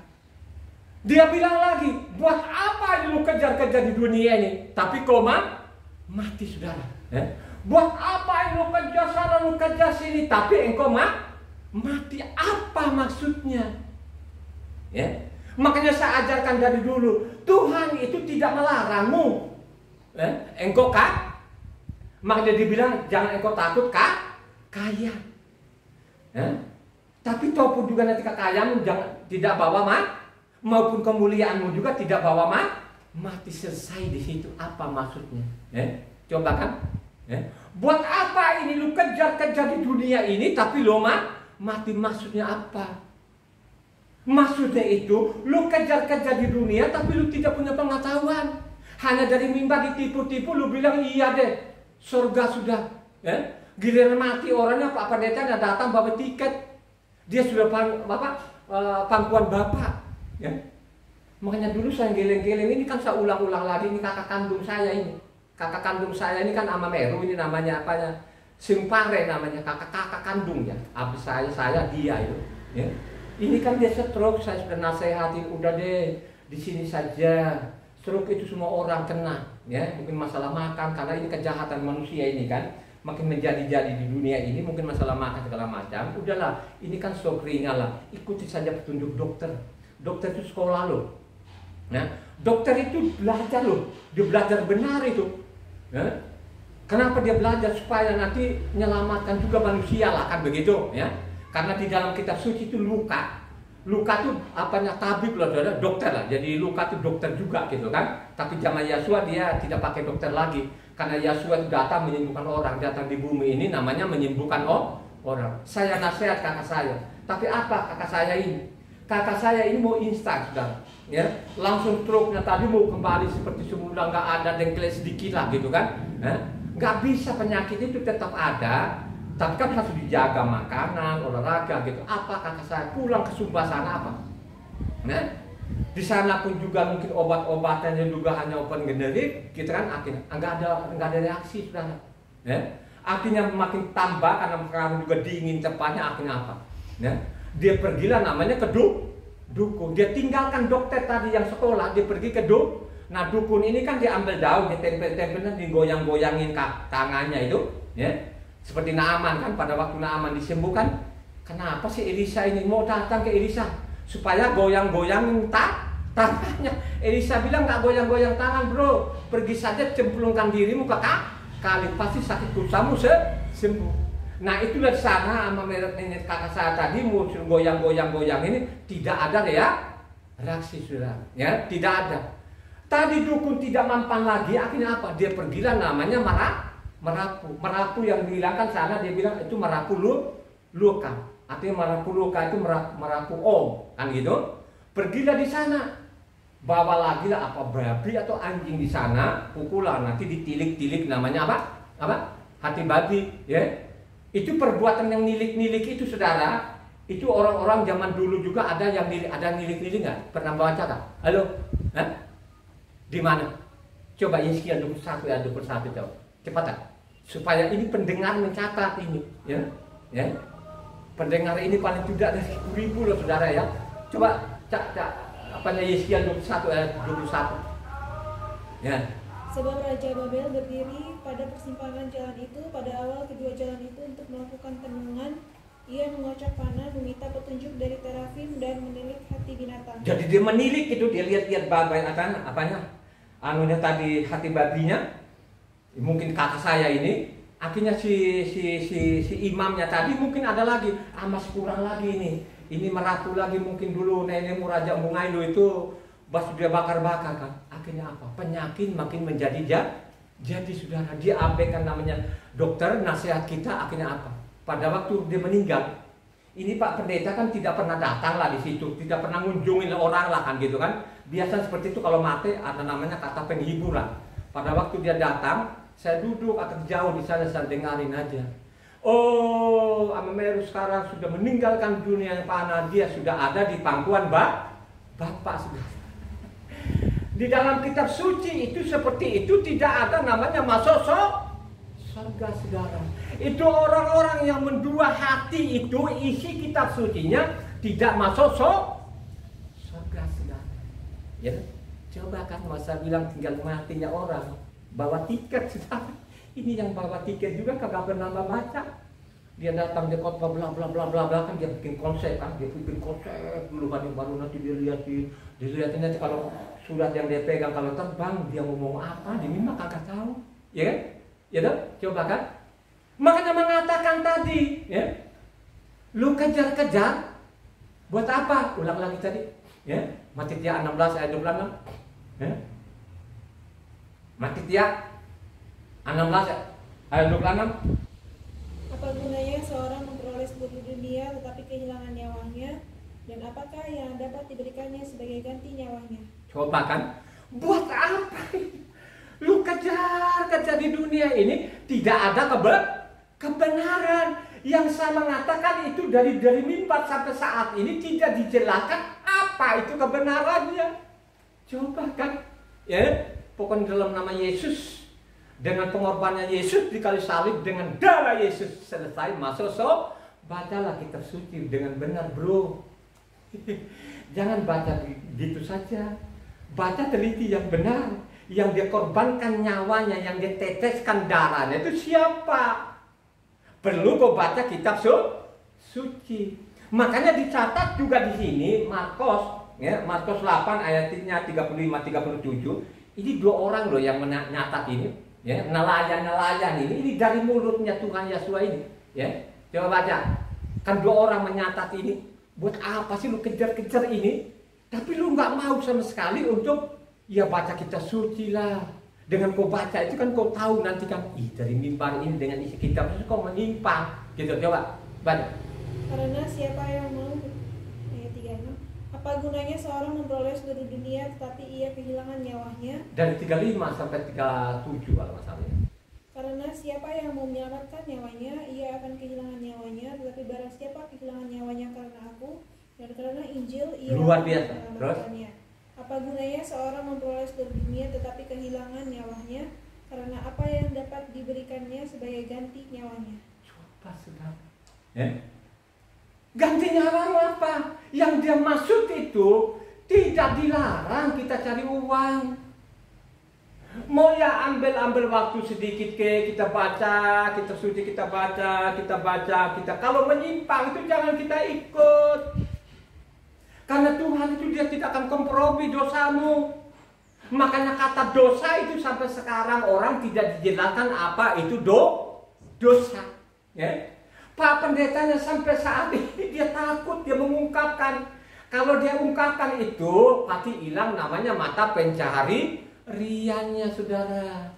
Dia bilang lagi, buat apa lu kejar-kejar di dunia ini? Tapi kau mati, saudara. Ya? Buat apa lu kejar sana, lu kejar sini? Tapi engkau mati. Apa maksudnya? Ya? Makanya saya ajarkan dari dulu, Tuhan itu tidak melarangmu. Ya? Engkau makanya dibilang jangan engkau takut kaya. Ya? Tapi ataupun juga nanti kekayaanmu jangan tidak bawa maupun kemuliaanmu juga tidak bawa mati. Selesai di situ. Apa maksudnya? Coba kan? Buat apa ini lu kejar-kejar di dunia ini tapi lu mati? Maksudnya apa? Maksudnya itu lu kejar-kejar di dunia tapi lu tidak punya pengetahuan. Hanya dari mimbar ditipu-tipu lu bilang iya deh, surga sudah. Giliran mati orangnya Pak Pendeta datang bawa tiket. Dia sudah pangkuan Bapak. Ya. Makanya dulu saya geleng-geleng ini kan saya ulang-ulang lagi, ini kakak kandung saya ini. Kakak kandung saya ini kan Ama Meru, ini namanya apanya? Simpare namanya, kakak kandung ya. Abis saya dia itu. Ya. Ini kan dia stroke, saya sudah nasehatin udah deh di sini saja. Stroke itu semua orang kena, ya. Mungkin masalah makan karena ini kejahatan manusia ini kan. Makin menjadi-jadi di dunia ini, mungkin masalah makan segala macam. Udahlah, ini kan stroke ringan lah. Ikuti saja petunjuk dokter. Dokter itu sekolah loh. Nah, dokter itu belajar loh. Dia belajar benar itu. Ya. Kenapa dia belajar? Supaya nanti menyelamatkan juga manusia lah kan begitu. Ya. Karena di dalam kitab suci itu luka. Luka itu apanya tabib lah, dokter lah. Jadi luka itu dokter juga gitu kan. Tapi zaman Yesua dia tidak pakai dokter lagi. Karena Yesua itu datang menyembuhkan orang, datang di bumi ini namanya menyembuhkan orang. Saya nasihat kakak saya. Tapi apa kakak saya ini? Kakak saya ini mau instan, saudara. Ya, langsung stroke-nya tadi mau kembali seperti semula, nggak ada dengkle sedikit lah gitu kan? Nggak bisa, penyakit itu tetap ada, tapi kan harus dijaga makanan, olahraga gitu. Apa kakak saya pulang ke Sumba sana apa? Nah, di sana pun juga mungkin obat-obatannya juga hanya obat generik, gitu kan? Akhirnya nggak ada reaksi, saudara. Ya? Akhirnya makin tambah karena sekarang juga dingin tempatnya. Akhirnya apa? Ya? Dia pergilah namanya ke dukun. Dia tinggalkan dokter tadi yang sekolah, dia pergi ke dukun. Nah dukun ini kan dia ambil daun, dia tempel-tempelnya, digoyang-goyangin tangannya itu, ya. Seperti Naaman kan, pada waktu Naaman disembuhkan, kenapa sih Elisa ini mau datang ke Elisa supaya goyang-goyangin tangannya? Elisa bilang nggak goyang-goyang tangan bro, pergi saja cemplungkan dirimu ke kali, pasti sakit kusamu sembuh. Nah itulah di sana sama merek nenek kakak saya tadi muncul goyang-goyang ini tidak ada ya reaksi, sudah ya, tidak ada. Tadi dukun tidak mampan lagi, akhirnya apa? Dia pergilah namanya merapu yang dihilangkan sana, dia bilang itu merapu luka. Artinya merapu luka itu merapu kan gitu. Pergilah di sana, bawa lagi lah apa babi atau anjing di sana, pukulan nanti ditilik-tilik namanya apa? Hati babi, ya. Itu perbuatan yang nilik-nilik itu, saudara. Itu orang-orang zaman dulu juga ada yang nilik-nilik nggak? Pernah baca tak? Halo? Di mana? Coba Yeskian 21 ayat 21 coba. Cepat tak? Supaya ini pendengar mencatat ini, ya. Ya. Pendengar ini paling tidak dari 1000 loh, saudara ya. Coba cak apanya Yeskian 21 ayat 21. Ya. Sebab Raja Babel berdiri pada persimpangan jalan itu, pada awal kedua jalan itu untuk melakukan tenungan. Ia mengocok panah, meminta petunjuk dari terafim dan menilik hati binatang. Jadi dia menilik itu, dia lihat-lihat babai apanya? Anunya tadi hati babinya. Mungkin kakak saya ini, akhirnya si imamnya tadi mungkin ada lagi, masih kurang lagi ini. Ini merapu lagi mungkin dulu nenekmu Raja Mungailu itu pas dia bakar-bakar kan. Akhirnya apa? Penyakit makin menjadi jadi saudara, dia abaikan namanya dokter, nasihat kita, akhirnya apa? Pada waktu dia meninggal, ini Pak Pendeta kan tidak pernah datang lah di situ, tidak pernah ngunjungin orang lah kan gitu kan. Biasa seperti itu kalau mati ada namanya kata penghibur lah. Pada waktu dia datang, saya duduk agak jauh di sana, saya dengarin aja. Oh, Amameru sekarang sudah meninggalkan dunia yang fana, dia sudah ada di pangkuan Bapak sudah. Di dalam kitab suci itu seperti itu, tidak ada namanya masuk surga, saudara. Itu orang-orang yang mendua hati itu isi kitab sucinya tidak masuk surga, saudara. Ya, coba kan masa bilang tinggal matinya orang, bawa tiket, saudara. Ini yang bawa tiket juga kagak pernah baca. Dia datang dia khotbah bla bla bla bla bla kan, dia bikin konsep kan, dia bikin konsep dulu kan, baru nanti dilihatin nanti kalau surat yang dia pegang kalau terbang dia ngomong apa, dia memang kagak tahu, ya kan? Ya dong, coba kan? Makanya mengatakan tadi, ya, lu kejar-kejar, buat apa? Ulang lagi tadi, ya, Matitia 16 ayat 26, ya, Matitia 16 ayat 26. Apa gunanya seorang memperoleh seluruh dunia tetapi kehilangan nyawanya, dan apakah yang dapat diberikannya sebagai ganti nyawanya? Coba kan, buat apa? Lu kejar di dunia ini tidak ada kebenaran. Yang saya mengatakan itu dari mimbar sampai saat ini tidak dijelaskan apa itu kebenarannya. Coba kan, ya, pokoknya dalam nama Yesus, dengan pengorbanan Yesus di kayu salib, dengan darah Yesus selesai masuk bacalah kitab suci dengan benar, bro. Jangan baca gitu saja. Baca teliti yang benar, yang dia korbankan nyawanya, yang dia teteskan darahnya itu siapa? Perlu kau baca kitab suci. Makanya dicatat juga di sini Markus, ya, Markus 8 ayatnya 35-37. Ini dua orang loh yang menyatat ini, ya, nelayan ini dari mulutnya Tuhan Yesus ini, ya. Coba baca. Kan dua orang menyatat ini. Buat apa sih lu kejar-kejar ini? Tapi lu nggak mau sama sekali untuk Ya baca kitab suci lah. Dengan kau baca itu kan kau tahu nanti kan, dari mimbar ini dengan isi kitab itu kau menyimpang. Gitu, coba baca. Karena siapa yang mau, ayat 36, apa gunanya seorang memperoleh seluruh dunia tetapi ia kehilangan nyawanya? Dari 35 sampai 37 kalau masalahnya. Karena siapa yang mau menyelamatkan nyawanya, ia akan kehilangan nyawanya. Tetapi barang siapa kehilangan nyawanya karena aku dan karena Injil, ia Luar akan biasa. menyelamatkannya. Apa gunanya seorang memperoleh seluruh dunia tetapi kehilangan nyawanya? Karena apa yang dapat diberikannya sebagai ganti nyawanya? Coba sudah. Ganti nyawamu apa? Yang dia maksud itu tidak dilarang kita cari uang. Mau ya ambil waktu sedikit kita baca, kita suci, kita baca. Kalau menyimpang itu jangan kita ikut. Karena Tuhan itu dia tidak akan kompromi dosamu. Makanya kata dosa itu sampai sekarang orang tidak dijelaskan apa itu dosa. Ya. Pak pendetanya sampai saat ini dia takut, dia mengungkapkan. Kalau dia ungkapkan itu pasti hilang namanya mata pencahariannya, saudara.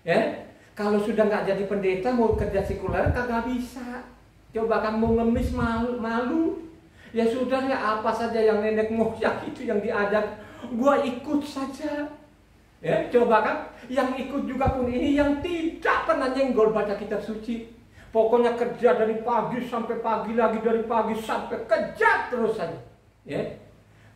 Ya. Kalau sudah nggak jadi pendeta mau kerja sekuler kagak bisa. Coba kan mau ngemis malu. Ya sudah ya, apa saja yang nenek moyang itu yang diajar, gua ikut saja. Ya, coba kan, yang ikut juga pun ini yang tidak pernah nyenggol baca kitab suci. Pokoknya kerja dari pagi sampai pagi lagi, dari pagi sampai kejar terus saja. Ya.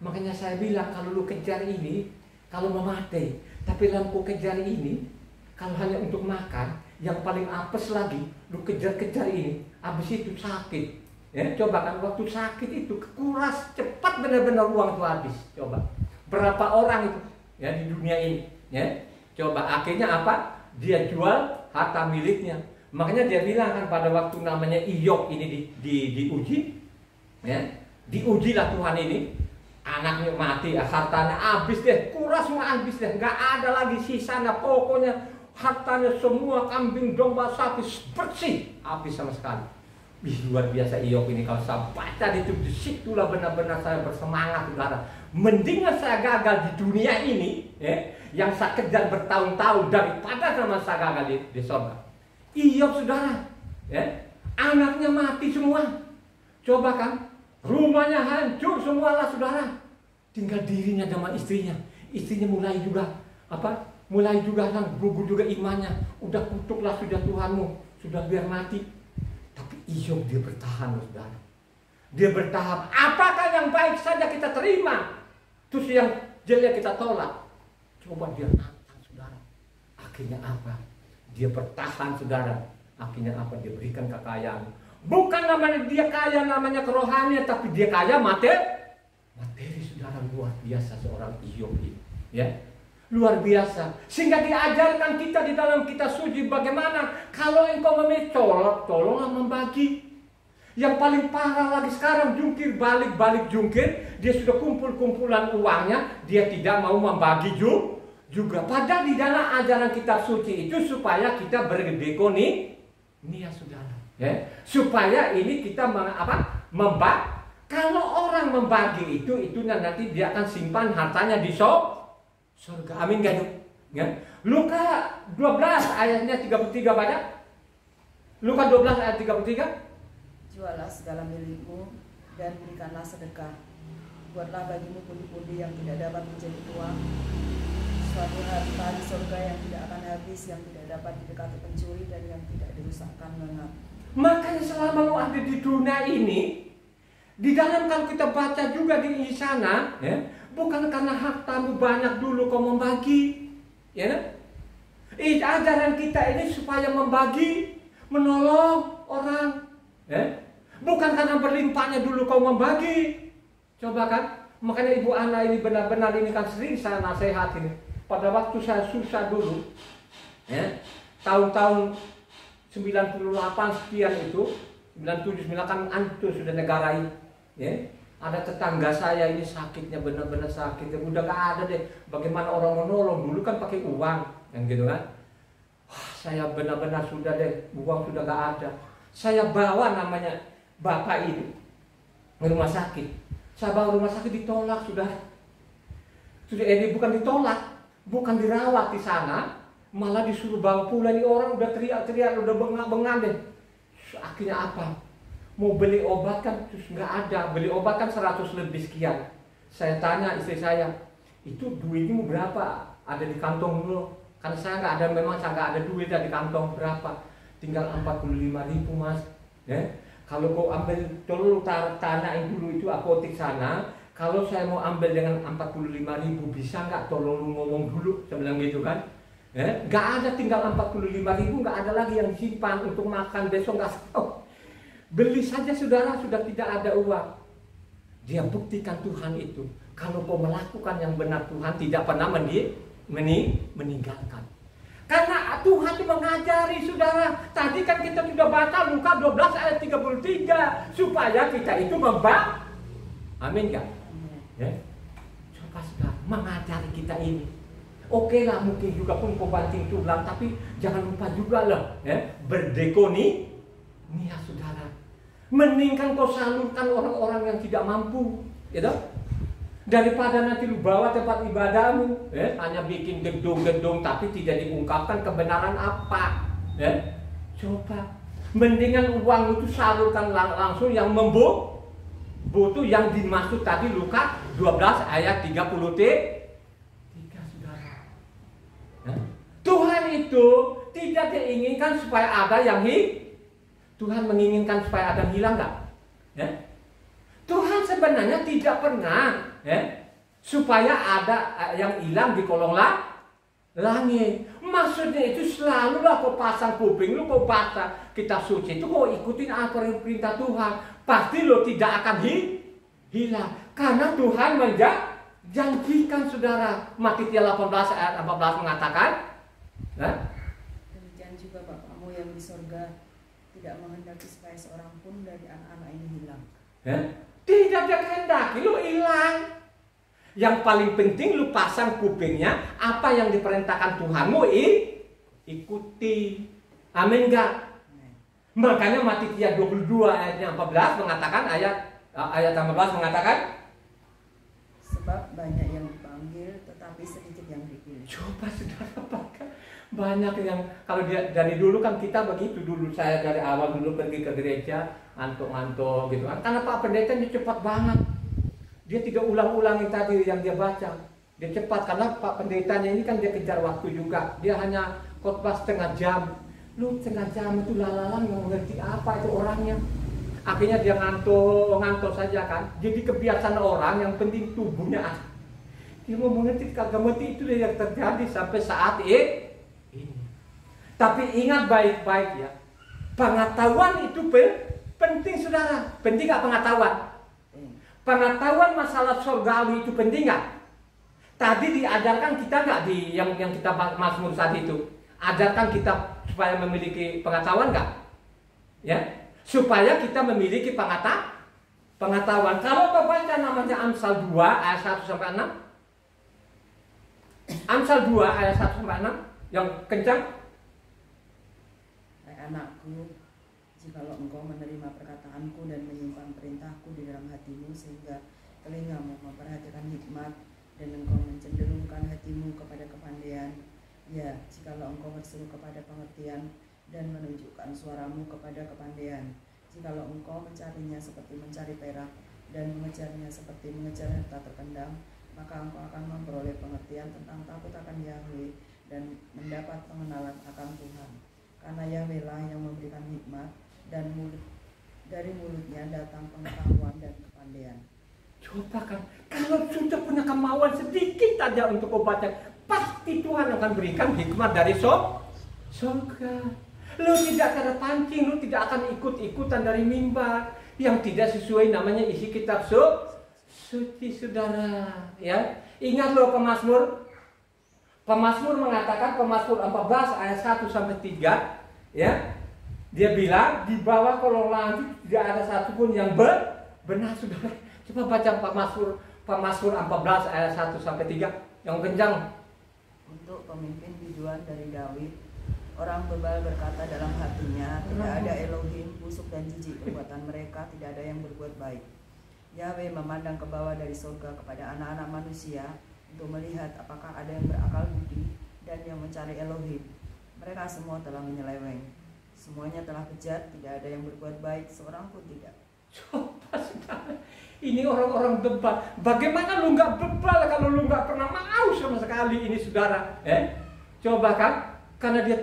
Makanya saya bilang kalau lu kejar ini, kalau memati, tapi lampu kejar ini, kalau hanya untuk makan, yang paling apes lagi, lu kejar-kejar ini, habis itu sakit. Ya, coba kan waktu sakit itu kuras cepat benar-benar uang itu habis. Coba berapa orang itu ya di dunia ini, ya. Coba akhirnya apa? Dia jual harta miliknya. Makanya dia bilang kan pada waktu namanya Iyok ini diuji, ya. Diujilah Tuhan ini, anaknya mati, hartanya habis deh, kuras semua habis deh, nggak ada lagi sisanya. Pokoknya hartanya semua kambing, domba, sapi bersih, habis sama sekali. Luar biasa Iyok ini, kalau saya baca itu disitulah benar-benar saya bersemangat, saudara. Mendingan saya gagal di dunia ini, ya, yang saya kejar bertahun-tahun daripada sama saya gagal di surga. Iyok, saudara, ya, anaknya mati semua. Coba kan, rumahnya hancur semualah, saudara. Tinggal dirinya sama istrinya. Istrinya mulai juga mulai juga gugur juga imannya. Udah kutuklah sudah Tuhanmu, sudah biar mati. Tapi Iyok dia bertahan, saudara. Dia bertahan. Apakah yang baik saja kita terima, terus yang jelek kita tolak? Coba dia nantang, saudara. Akhirnya apa? Dia bertahan, saudara. Akhirnya apa? Dia berikan kekayaan. Bukan namanya dia kaya, namanya kerohanian, tapi dia kaya materi, saudara. Luar biasa seorang Iyok ini, ya. Luar biasa. Sehingga diajarkan kita di dalam kitab suci bagaimana kalau engkau memilih tolonglah membagi. Yang paling parah lagi sekarang jungkir balik jungkir, dia sudah kumpulan uangnya, dia tidak mau membagi juga. Padahal di dalam ajaran kitab suci itu supaya kita berdekonia, saudara. Ya, supaya ini kita kalau orang membagi itu nanti dia akan simpan hartanya di surga. Amin gak? Ya. Luka 12 ayatnya 33 baca. Luka 12 ayat 33. Jualah segala milikmu dan berikanlah sedekah. Buatlah bagimu pundi-pundi yang tidak dapat menjadi uang, suatu harta di surga yang tidak akan habis, yang tidak dapat didekati pencuri dan yang tidak dirusakkan lengan. Makanya selama lu ada di dunia ini, di dalam kalau kita baca juga di sana, ya, bukan karena hartamu banyak dulu kau membagi, ya. Ajaran kita ini supaya membagi, menolong orang, ya. Bukan karena berlimpahnya dulu kau membagi. Coba kan, makanya Ibu Ana ini benar-benar ini kan sering saya nasihatin. Pada waktu saya susah dulu, ya, tahun-tahun 98 sekian itu, 97, 99 kan hancur sudah negara ini, ya. Ada tetangga saya ini sakitnya benar-benar sakit, udah gak ada deh. Bagaimana orang menolong dulu kan pakai uang, yang gitu kan. Wah, saya benar-benar sudah deh, uang sudah gak ada. Saya bawa namanya bapak ini ke rumah sakit. Saya bawa rumah sakit ditolak sudah. Sudah ini bukan ditolak, bukan dirawat di sana, malah disuruh bawa pulang. Ini orang udah teriak-teriak, udah bengak-bengak deh. Akhirnya apa? Mau beli obat kan terus nggak ada. Beli obat kan 100 lebih sekian. Saya tanya istri saya, itu duitnya berapa? Ada di kantong dulu. Karena saya nggak ada, memang saya nggak ada duit di kantong berapa. Tinggal 45.000 mas. Ya? Kalau kau ambil, tolong tanyain dulu itu apotek sana. Kalau saya mau ambil dengan 45.000 bisa nggak? Tolong lu ngomong dulu. Saya bilang gitu kan. Nggak ada, tinggal 45.000, nggak ada lagi yang simpan untuk makan besok, nggak tahu. Beli saja saudara, sudah tidak ada uang. Dia buktikan Tuhan itu. Kalau kau melakukan yang benar, Tuhan tidak pernah meninggalkan. Karena Tuhan itu mengajari saudara. Tadi kan kita sudah baca Lukas 12 ayat 33. Supaya kita itu amin gak? Ya? Coba saudara, mengajari kita ini. Oke lah, mungkin juga pun kau banting tulang, tapi jangan lupa juga lah, ya, berdekoni nih ya saudara. Mendingkan kau salurkan orang-orang yang tidak mampu, gitu. Daripada nanti lu bawa tempat ibadahmu, hanya bikin gedung-gedung tapi tidak diungkapkan kebenaran apa, ya. Coba, mendingan uang itu salurkan langsung yang butuh yang dimaksud tadi Lukas 12 ayat 33. Tuhan itu tidak diinginkan supaya ada yang Tuhan menginginkan supaya ada yang hilang nggak? Ya? Tuhan sebenarnya tidak pernah supaya ada yang hilang di kolong langit. Maksudnya itu selalu lah kau pasang kuping lu, kau baca kitab suci itu, kau ikutin apa perintah Tuhan, pasti lo tidak akan hilang. Karena Tuhan menjanjikan saudara. Matitia 18 ayat 14 mengatakan, demikian juga Bapamu yang di sorga tidak menghendaki supaya seorang pun dari anak-anak ini hilang. Tidak ada kehendaki lu hilang. Yang paling penting lu pasang kupingnya, apa yang diperintahkan Tuhanmu ikuti. Amin gak? Makanya Matitia 22 ayatnya 14 mengatakan, ayat 14 mengatakan, sebab banyak yang dipanggil tetapi sedikit yang dipilih. Coba saudara, banyak yang, kalau dari dulu kan kita begitu. Dulu saya dari awal dulu pergi ke gereja ngantuk-ngantuk gitu kan. Karena Pak Pendeta dia cepat banget. Dia tidak ulang-ulangin tadi yang dia baca. Dia cepat karena Pak Pendetanya ini kan dia kejar waktu juga. Dia hanya khotbah setengah jam. Lu setengah jam itu lalalan nggak mengerti apa itu orangnya. Akhirnya dia ngantuk saja kan. Jadi kebiasaan orang yang penting tubuhnya ada. Dia mau mengerti kagak mengerti, itu yang terjadi sampai saat ini. Tapi ingat baik-baik ya, pengetahuan itu penting saudara. Penting gak pengetahuan? Pengetahuan masalah surgawi itu penting gak? Tadi diajarkan kita gak di yang kita Mazmur saat itu? Ajarkan kita supaya memiliki pengetahuan gak? Ya, supaya kita memiliki pengetahuan. Kalau kau baca namanya Amsal 2 ayat 1 sampai 6. Amsal 2 ayat 1 sampai 6 yang kencang. Anakku, jikalau engkau menerima perkataanku dan menyimpan perintahku di dalam hatimu, sehingga telingamu memperhatikan hikmat dan engkau mencenderungkan hatimu kepada kepandaian, ya, jikalau engkau berseru kepada pengertian dan menunjukkan suaramu kepada kepandaian, jikalau engkau mencarinya seperti mencari perak dan mengejarnya seperti mengejar harta terpendam, maka engkau akan memperoleh pengertian tentang takut akan Yahweh dan mendapat pengenalan akan Tuhan. Karena Yahweh lah yang memberikan hikmat, dan dari mulutnya datang pengetahuan dan kepandaian. Coba kan, kalau sudah punya kemauan sedikit saja untuk membaca, pasti Tuhan akan berikan hikmat dari surga. Lu tidak terpancing, lu tidak akan ikut-ikutan dari mimbar yang tidak sesuai namanya isi kitab suci saudara. Ya, ingat lo Pemazmur mengatakan, Pemazmur 14 ayat 1 sampai 3, ya. Dia bilang di bawah kolong langit tidak ada satupun yang benar saudara. Coba baca Pemazmur 14 ayat 1 sampai 3 yang kencang. Untuk pemimpin biduan dari Daud, orang bebal berkata dalam hatinya, tidak ada Elohim, busuk dan jijik perbuatan mereka, tidak ada yang berbuat baik. Yahweh memandang ke bawah dari surga kepada anak-anak manusia, untuk melihat apakah ada yang berakal budi dan yang mencari Elohim. Mereka semua telah menyeleweng. Semuanya telah bejat, tidak ada yang berbuat baik, seorang pun tidak. Coba saudara, ini orang-orang bebal. Bagaimana lu nggak bebal kalau lu nggak pernah mau sama sekali ini saudara? Coba kan? Karena dia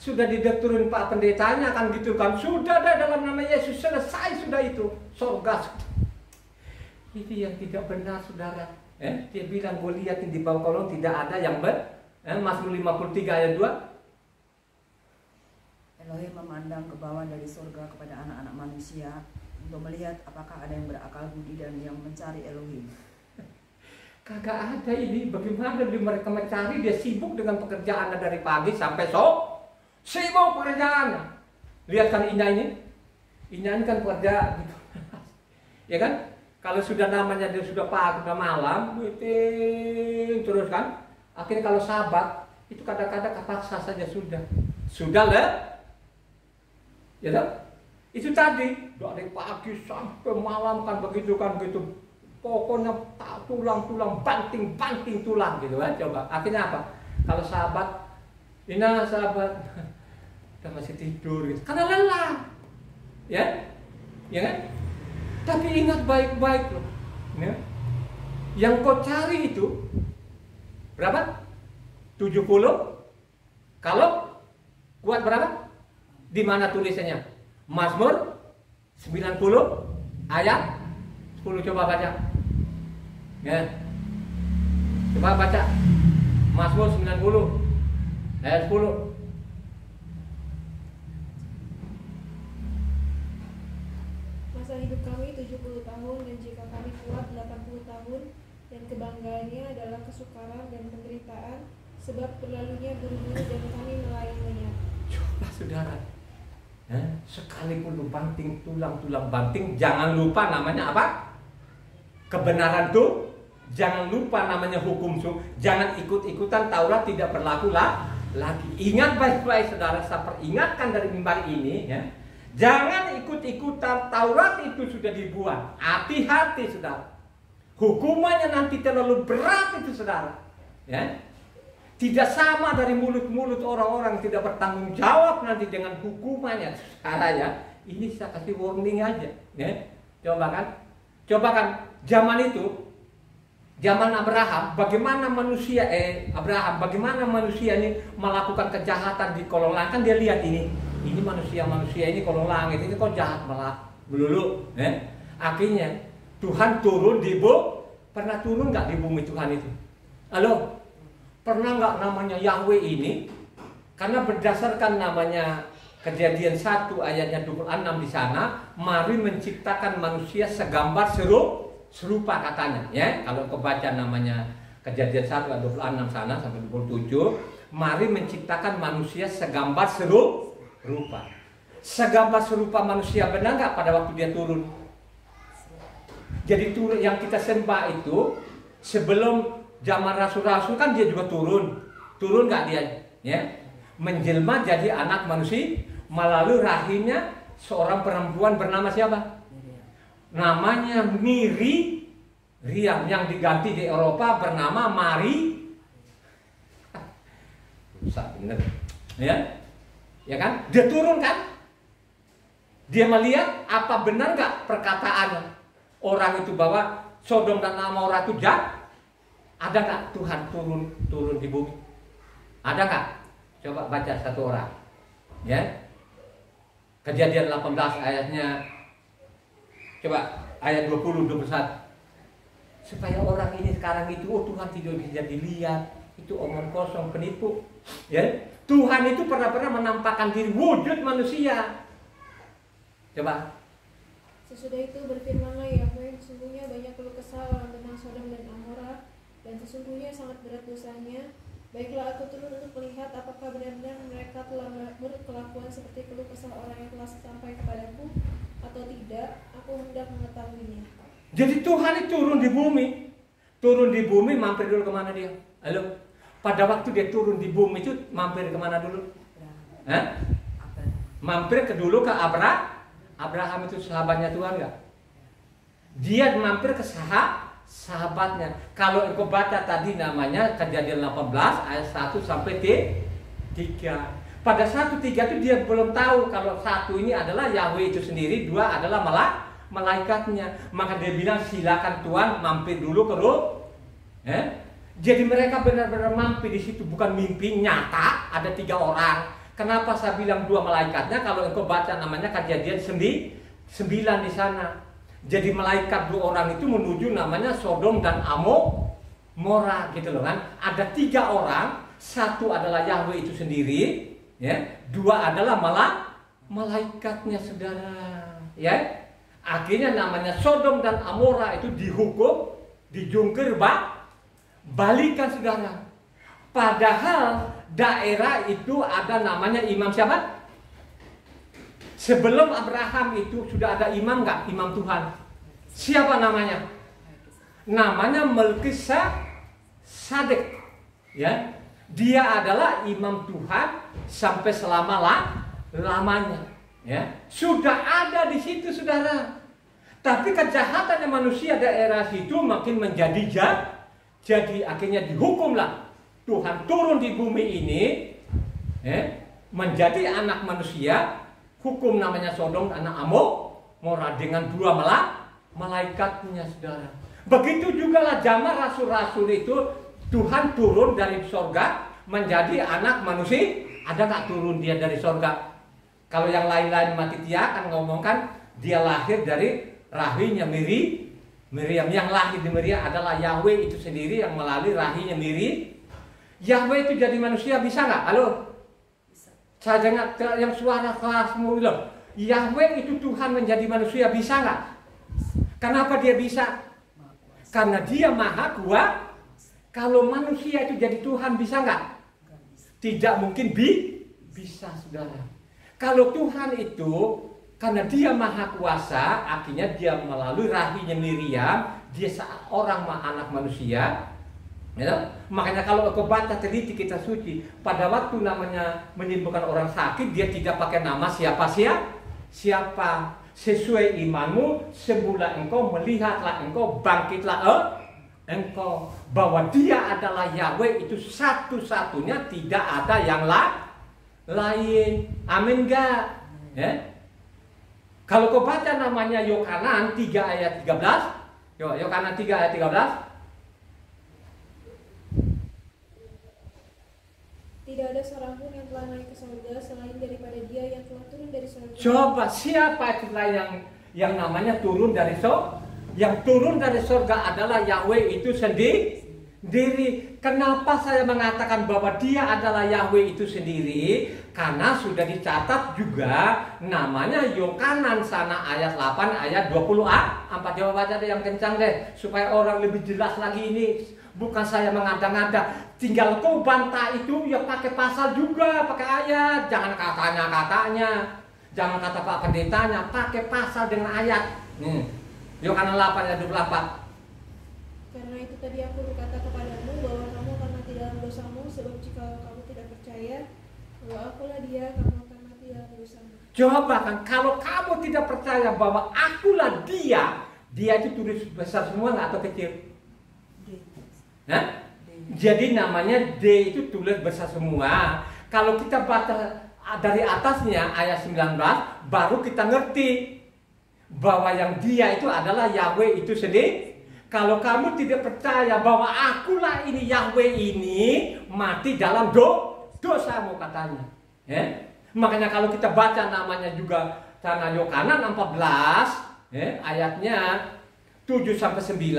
sudah didekturin Pak Pendetanya kan gitu kan. Sudah ada dalam nama Yesus, selesai sudah itu. Sorga. Itu yang tidak benar saudara. Dia bilang gue liatin di bawah kolong tidak ada yang Mazmur 53 ayat 2. Elohim memandang ke bawah dari surga kepada anak-anak manusia untuk melihat apakah ada yang berakal budi dan yang mencari Elohim. Kagak ada ini. Bagaimana mereka mencari? Dia sibuk dengan pekerjaannya dari pagi sampai sibuk pekerjaannya. Lihat kan Ina ini kan kerja gitu. Ya kan? Kalau sudah namanya dia sudah pagi, sudah malam, meeting terus kan. Akhirnya kalau Sabat itu kadang-kadang kepaksa saja sudah lah. Ya tak? Itu tadi dari pagi sampai malam kan begitu. Pokoknya tulang banting tulang gitu kan. Coba akhirnya apa? Kalau sahabat udah masih tidur gitu. Karena lelah. Ya kan? Tapi ingat baik-baik loh. Ya. Yang kau cari itu berapa? 70. Kalau kuat berapa? Di mana tulisannya? Mazmur 90 ayat 10. Coba baca. Ya. Coba baca. Mazmur 90 ayat 10. Masa hidup kami 70 tahun dan jika kami kuat 80 tahun dan kebanggaannya adalah kesukaran dan penderitaan sebab berlalunya buru-buru dan kami melayang-layang. Coba saudara. Sekalipun lu banting tulang banting, jangan lupa namanya apa? Kebenaran tuh. Jangan lupa namanya hukum tuh. Jangan ikut-ikutan Taurat tidak berlaku lagi. Ingat baik-baik saudara, saya peringatkan dari mimbar ini ya. Jangan ikut-ikutan Taurat itu sudah dibuat. Hati-hati saudara. Hukumannya nanti terlalu berat itu saudara. Ya. Tidak sama dari mulut-mulut orang-orang tidak bertanggung jawab nanti dengan hukumannya. Caranya, ini saya kasih warning aja. Ya. Coba kan, zaman itu, zaman Abraham, bagaimana manusia ini melakukan kejahatan di kolong langit. Kan dia lihat ini manusia ini kolong langit, ini kok jahat malah melulu. Akhirnya Tuhan turun di bumi. Pernah turun nggak di bumi Tuhan itu? Halo? Pernah nggak namanya Yahweh ini? Karena berdasarkan namanya Kejadian 1 ayatnya 26 di sana, mari menciptakan manusia segambar serupa katanya. Ya, kalau kebaca namanya Kejadian 1 ayat 26 sana sampai 27, mari menciptakan manusia segambar serupa. Segambar serupa manusia benar nggak pada waktu dia turun? Jadi turun yang kita sembah itu sebelum zaman rasul-rasul kan dia juga turun nggak dia, ya, menjelma jadi anak manusia melalui rahimnya seorang perempuan bernama siapa? Namanya Miriam yang diganti di Eropa bernama Mari. Bener, ya kan? Dia turun kan? Dia melihat apa benar nggak perkataan orang itu bahwa Sodom dan Amora itu jahat? Ada nggak Tuhan turun di bumi? Ada nggak? Coba baca satu orang. Ya. Kejadian 18 ayatnya. Coba ayat 20-21. Supaya orang ini sekarang itu, Tuhan tidak bisa dilihat. Itu omong kosong, penipu. Ya. Tuhan itu pernah menampakkan diri wujud manusia. Coba. Sesudah itu berfirmanlah Yahweh, sesungguhnya banyak keluh kesah orang tentang Sodom dan Amora, dan sesungguhnya sangat berat dosanya. Baiklah aku turun untuk melihat apakah benar-benar mereka telah berkelakuan seperti keluh kesah orang yang telah sampai kepadaku atau tidak. Aku hendak mengetahuinya. Jadi Tuhan itu turun di bumi mampir dulu kemana dia? Halo? Pada waktu dia turun di bumi itu mampir kemana dulu? Mampir dulu ke Abraham itu sahabatnya Tuhan nggak? Dia mampir ke sahabatnya. Kalau engkau baca tadi namanya Kejadian 18 ayat 1 sampai 3. Pada 1-3 itu dia belum tahu kalau satu ini adalah Yahweh itu sendiri, dua adalah malaikatnya. Maka dia bilang silakan Tuhan mampir dulu ke Jadi mereka benar-benar mampir di situ, bukan mimpi nyata. Ada 3 orang. Kenapa saya bilang 2 malaikatnya? Kalau engkau baca namanya Kejadian 9 di sana. Jadi malaikat 2 orang itu menuju namanya Sodom dan Amora gitu loh kan. Ada 3 orang, satu adalah Yahweh itu sendiri, ya. 2 adalah malaikatnya saudara, ya. Akhirnya namanya Sodom dan Amora itu dihukum, dijungkir balikan saudara. Padahal daerah itu ada namanya imam siapa? Sebelum Abraham itu sudah ada imam nggak? Imam Tuhan. Siapa namanya? Namanya Melkisedek. Ya, dia adalah imam Tuhan sampai selama-lamanya. Ya, sudah ada di situ saudara. Tapi kejahatannya manusia daerah situ makin menjadi jadi akhirnya dihukumlah. Tuhan turun di bumi ini, menjadi anak manusia. Hukum namanya Sodom dan Amora dengan 2 malaikatnya saudara. Begitu juga lah zaman rasul-rasul itu, Tuhan turun dari sorga menjadi anak manusia. Ada nggak turun dia dari sorga? Kalau yang lain-lain Matitia kan ngomongkan dia lahir dari rahimnya Miriam. Yang lahir di Miriam adalah Yahweh itu sendiri yang melalui rahimnya Miriam. Yahweh itu jadi manusia bisa nggak? Halo? Saya dengar yang suara keras mulu. Yahweh itu Tuhan menjadi manusia bisa nggak? Kenapa dia bisa? Karena dia maha kuasa. Kalau manusia itu jadi Tuhan bisa nggak? Tidak mungkin bisa saudara. Kalau Tuhan itu karena dia maha kuasa, akhirnya dia melalui rahimnya Miriam, dia seorang anak manusia. Ya, makanya kalau aku baca teliti kita suci, pada waktu namanya menyembuhkan orang sakit, dia tidak pakai nama siapa. Sesuai imanmu, semula engkau melihatlah engkau, bangkitlah engkau. Bahwa dia adalah Yahweh itu satu-satunya, tidak ada yang lain. Amin gak? Ya? Kalau kau baca namanya Yohanan 3 ayat 13, Yohanan 3 ayat 13. Tidak ada seorang pun yang telah naik ke surga selain daripada dia yang telah turun dari surga. Coba siapa itulah yang namanya turun dari surga? Yang turun dari surga adalah Yahweh itu sendiri. Kenapa saya mengatakan bahwa dia adalah Yahweh itu sendiri? Karena sudah dicatat juga namanya Yohanan sana ayat 8 ayat 20a. Coba baca deh yang kencang deh supaya orang lebih jelas lagi ini. Bukan saya mengada-ngada, tinggal kau bantah itu ya pakai pasal juga, pakai ayat. Jangan katanya, jangan kata Pak Pendetanya, pakai pasal dengan ayat. Yohanan 8 ayat 24. Karena itu tadi aku berkata kepadamu bahwa kamu akan mati dalam dosamu, sebab jika kamu tidak percaya bahwa akulah dia, kamu akan mati dalam dosamu. Coba kan, kalau kamu tidak percaya bahwa akulah dia itu tulis besar semua nggak atau kecil? Nah, jadi namanya D itu tulis besar semua. Kalau kita baca dari atasnya ayat 19, baru kita ngerti bahwa yang dia itu adalah Yahweh itu sendiri. Kalau kamu tidak percaya bahwa akulah ini Yahweh ini, mati dalam dosamu katanya. Makanya kalau kita baca namanya juga karena Yohanan 14, ayatnya 7-9,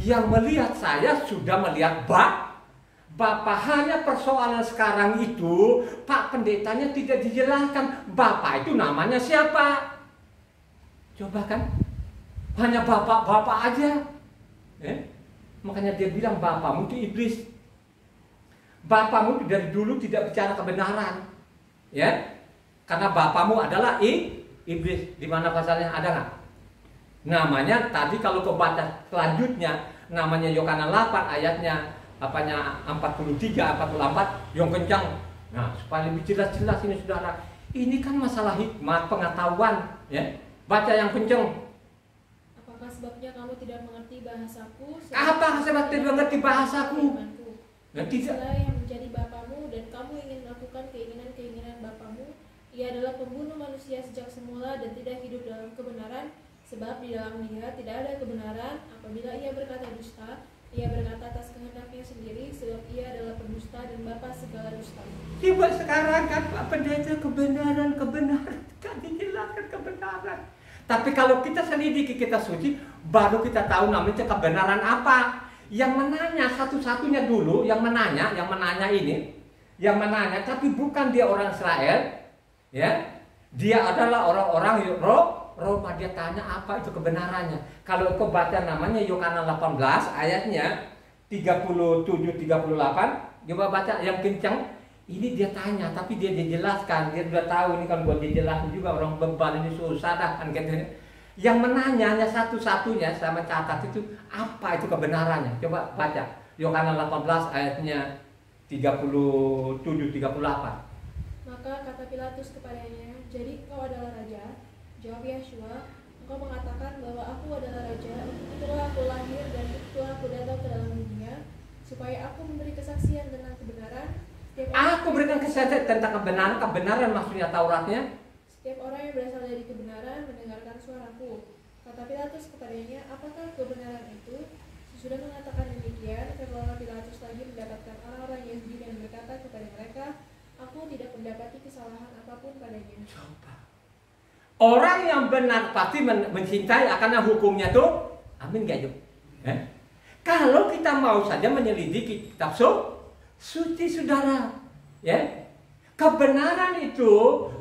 yang melihat saya sudah melihat Bapak. Hanya persoalan sekarang itu Pak Pendetanya tidak dijelaskan Bapak itu namanya siapa. Coba kan, hanya Bapak aja. Makanya dia bilang bapakmu itu iblis. Bapakmu itu dari dulu tidak bicara kebenaran, ya, karena bapakmu adalah iblis. Di mana pasalnya ada nggak? Namanya tadi kalau kau baca selanjutnya namanya Yohanan 8 ayatnya 43, 44 yang kencang. Nah, supaya lebih jelas ini saudara. Ini kan masalah hikmat pengetahuan, ya. Baca yang kencang. Apakah sebabnya kamu tidak mengerti bahasaku. Apa sebab tidak mengerti bahasaku? Firmanku. Nanti Itulah yang menjadi bapamu dan kamu ingin melakukan keinginan-keinginan bapamu. Ia adalah pembunuh manusia sejak semula dan tidak hidup dalam kebenaran, sebab di dalam dia tidak ada kebenaran. Apabila ia berkata dusta, ia berkata atas kehendaknya sendiri, sebab ia adalah pendusta dan bapa segala dusta. Coba sekarang kan Pak Pendeta kebenaran kan dijelaskan kebenaran. Tapi kalau kita selidiki, kita suci, baru kita tahu namanya kebenaran apa. Yang menanya satu-satunya dulu, yang menanya ini, yang menanya, tapi bukan dia orang Israel, ya, dia adalah orang-orang Roma. Dia tanya apa itu kebenarannya. Kalau kau baca namanya Yohanes 18 ayatnya 37-38, coba baca yang kencang. Ini dia tanya, tapi dia dijelaskan, dia sudah tahu ini kan buat dijelaskan juga, orang bebal ini susah dah kan katanya. Yang menanya hanya satu-satunya, sama catat itu, apa itu kebenarannya? Coba baca Yohanes 18 ayatnya 37-38. Maka kata Pilatus kepadanya, jadi engkau adalah raja? Jawab Yeshua, engkau mengatakan bahwa aku adalah raja, itulah aku lahir dan itulah aku datang ke dalam dunia, supaya aku memberi kesaksian tentang kebenaran. Aku berikan kesaksian tentang kebenaran maksudnya Tauratnya. Setiap orang yang berasal dari kebenaran mendengarkan suaraku. Kata Pilatus kepadanya, apakah kebenaran itu? Sesudah mengatakan demikian, keluarlah Pilatus lagi mendapatkan orang-orang Yahudi dan berkata kepada mereka, aku tidak mendapati kesalahan apapun padanya. Orang yang benar pasti mencintai akan hukumnya tuh. Amin gak Jum? Kalau kita mau saja menyelidiki kitab suci saudara, ya. Kebenaran itu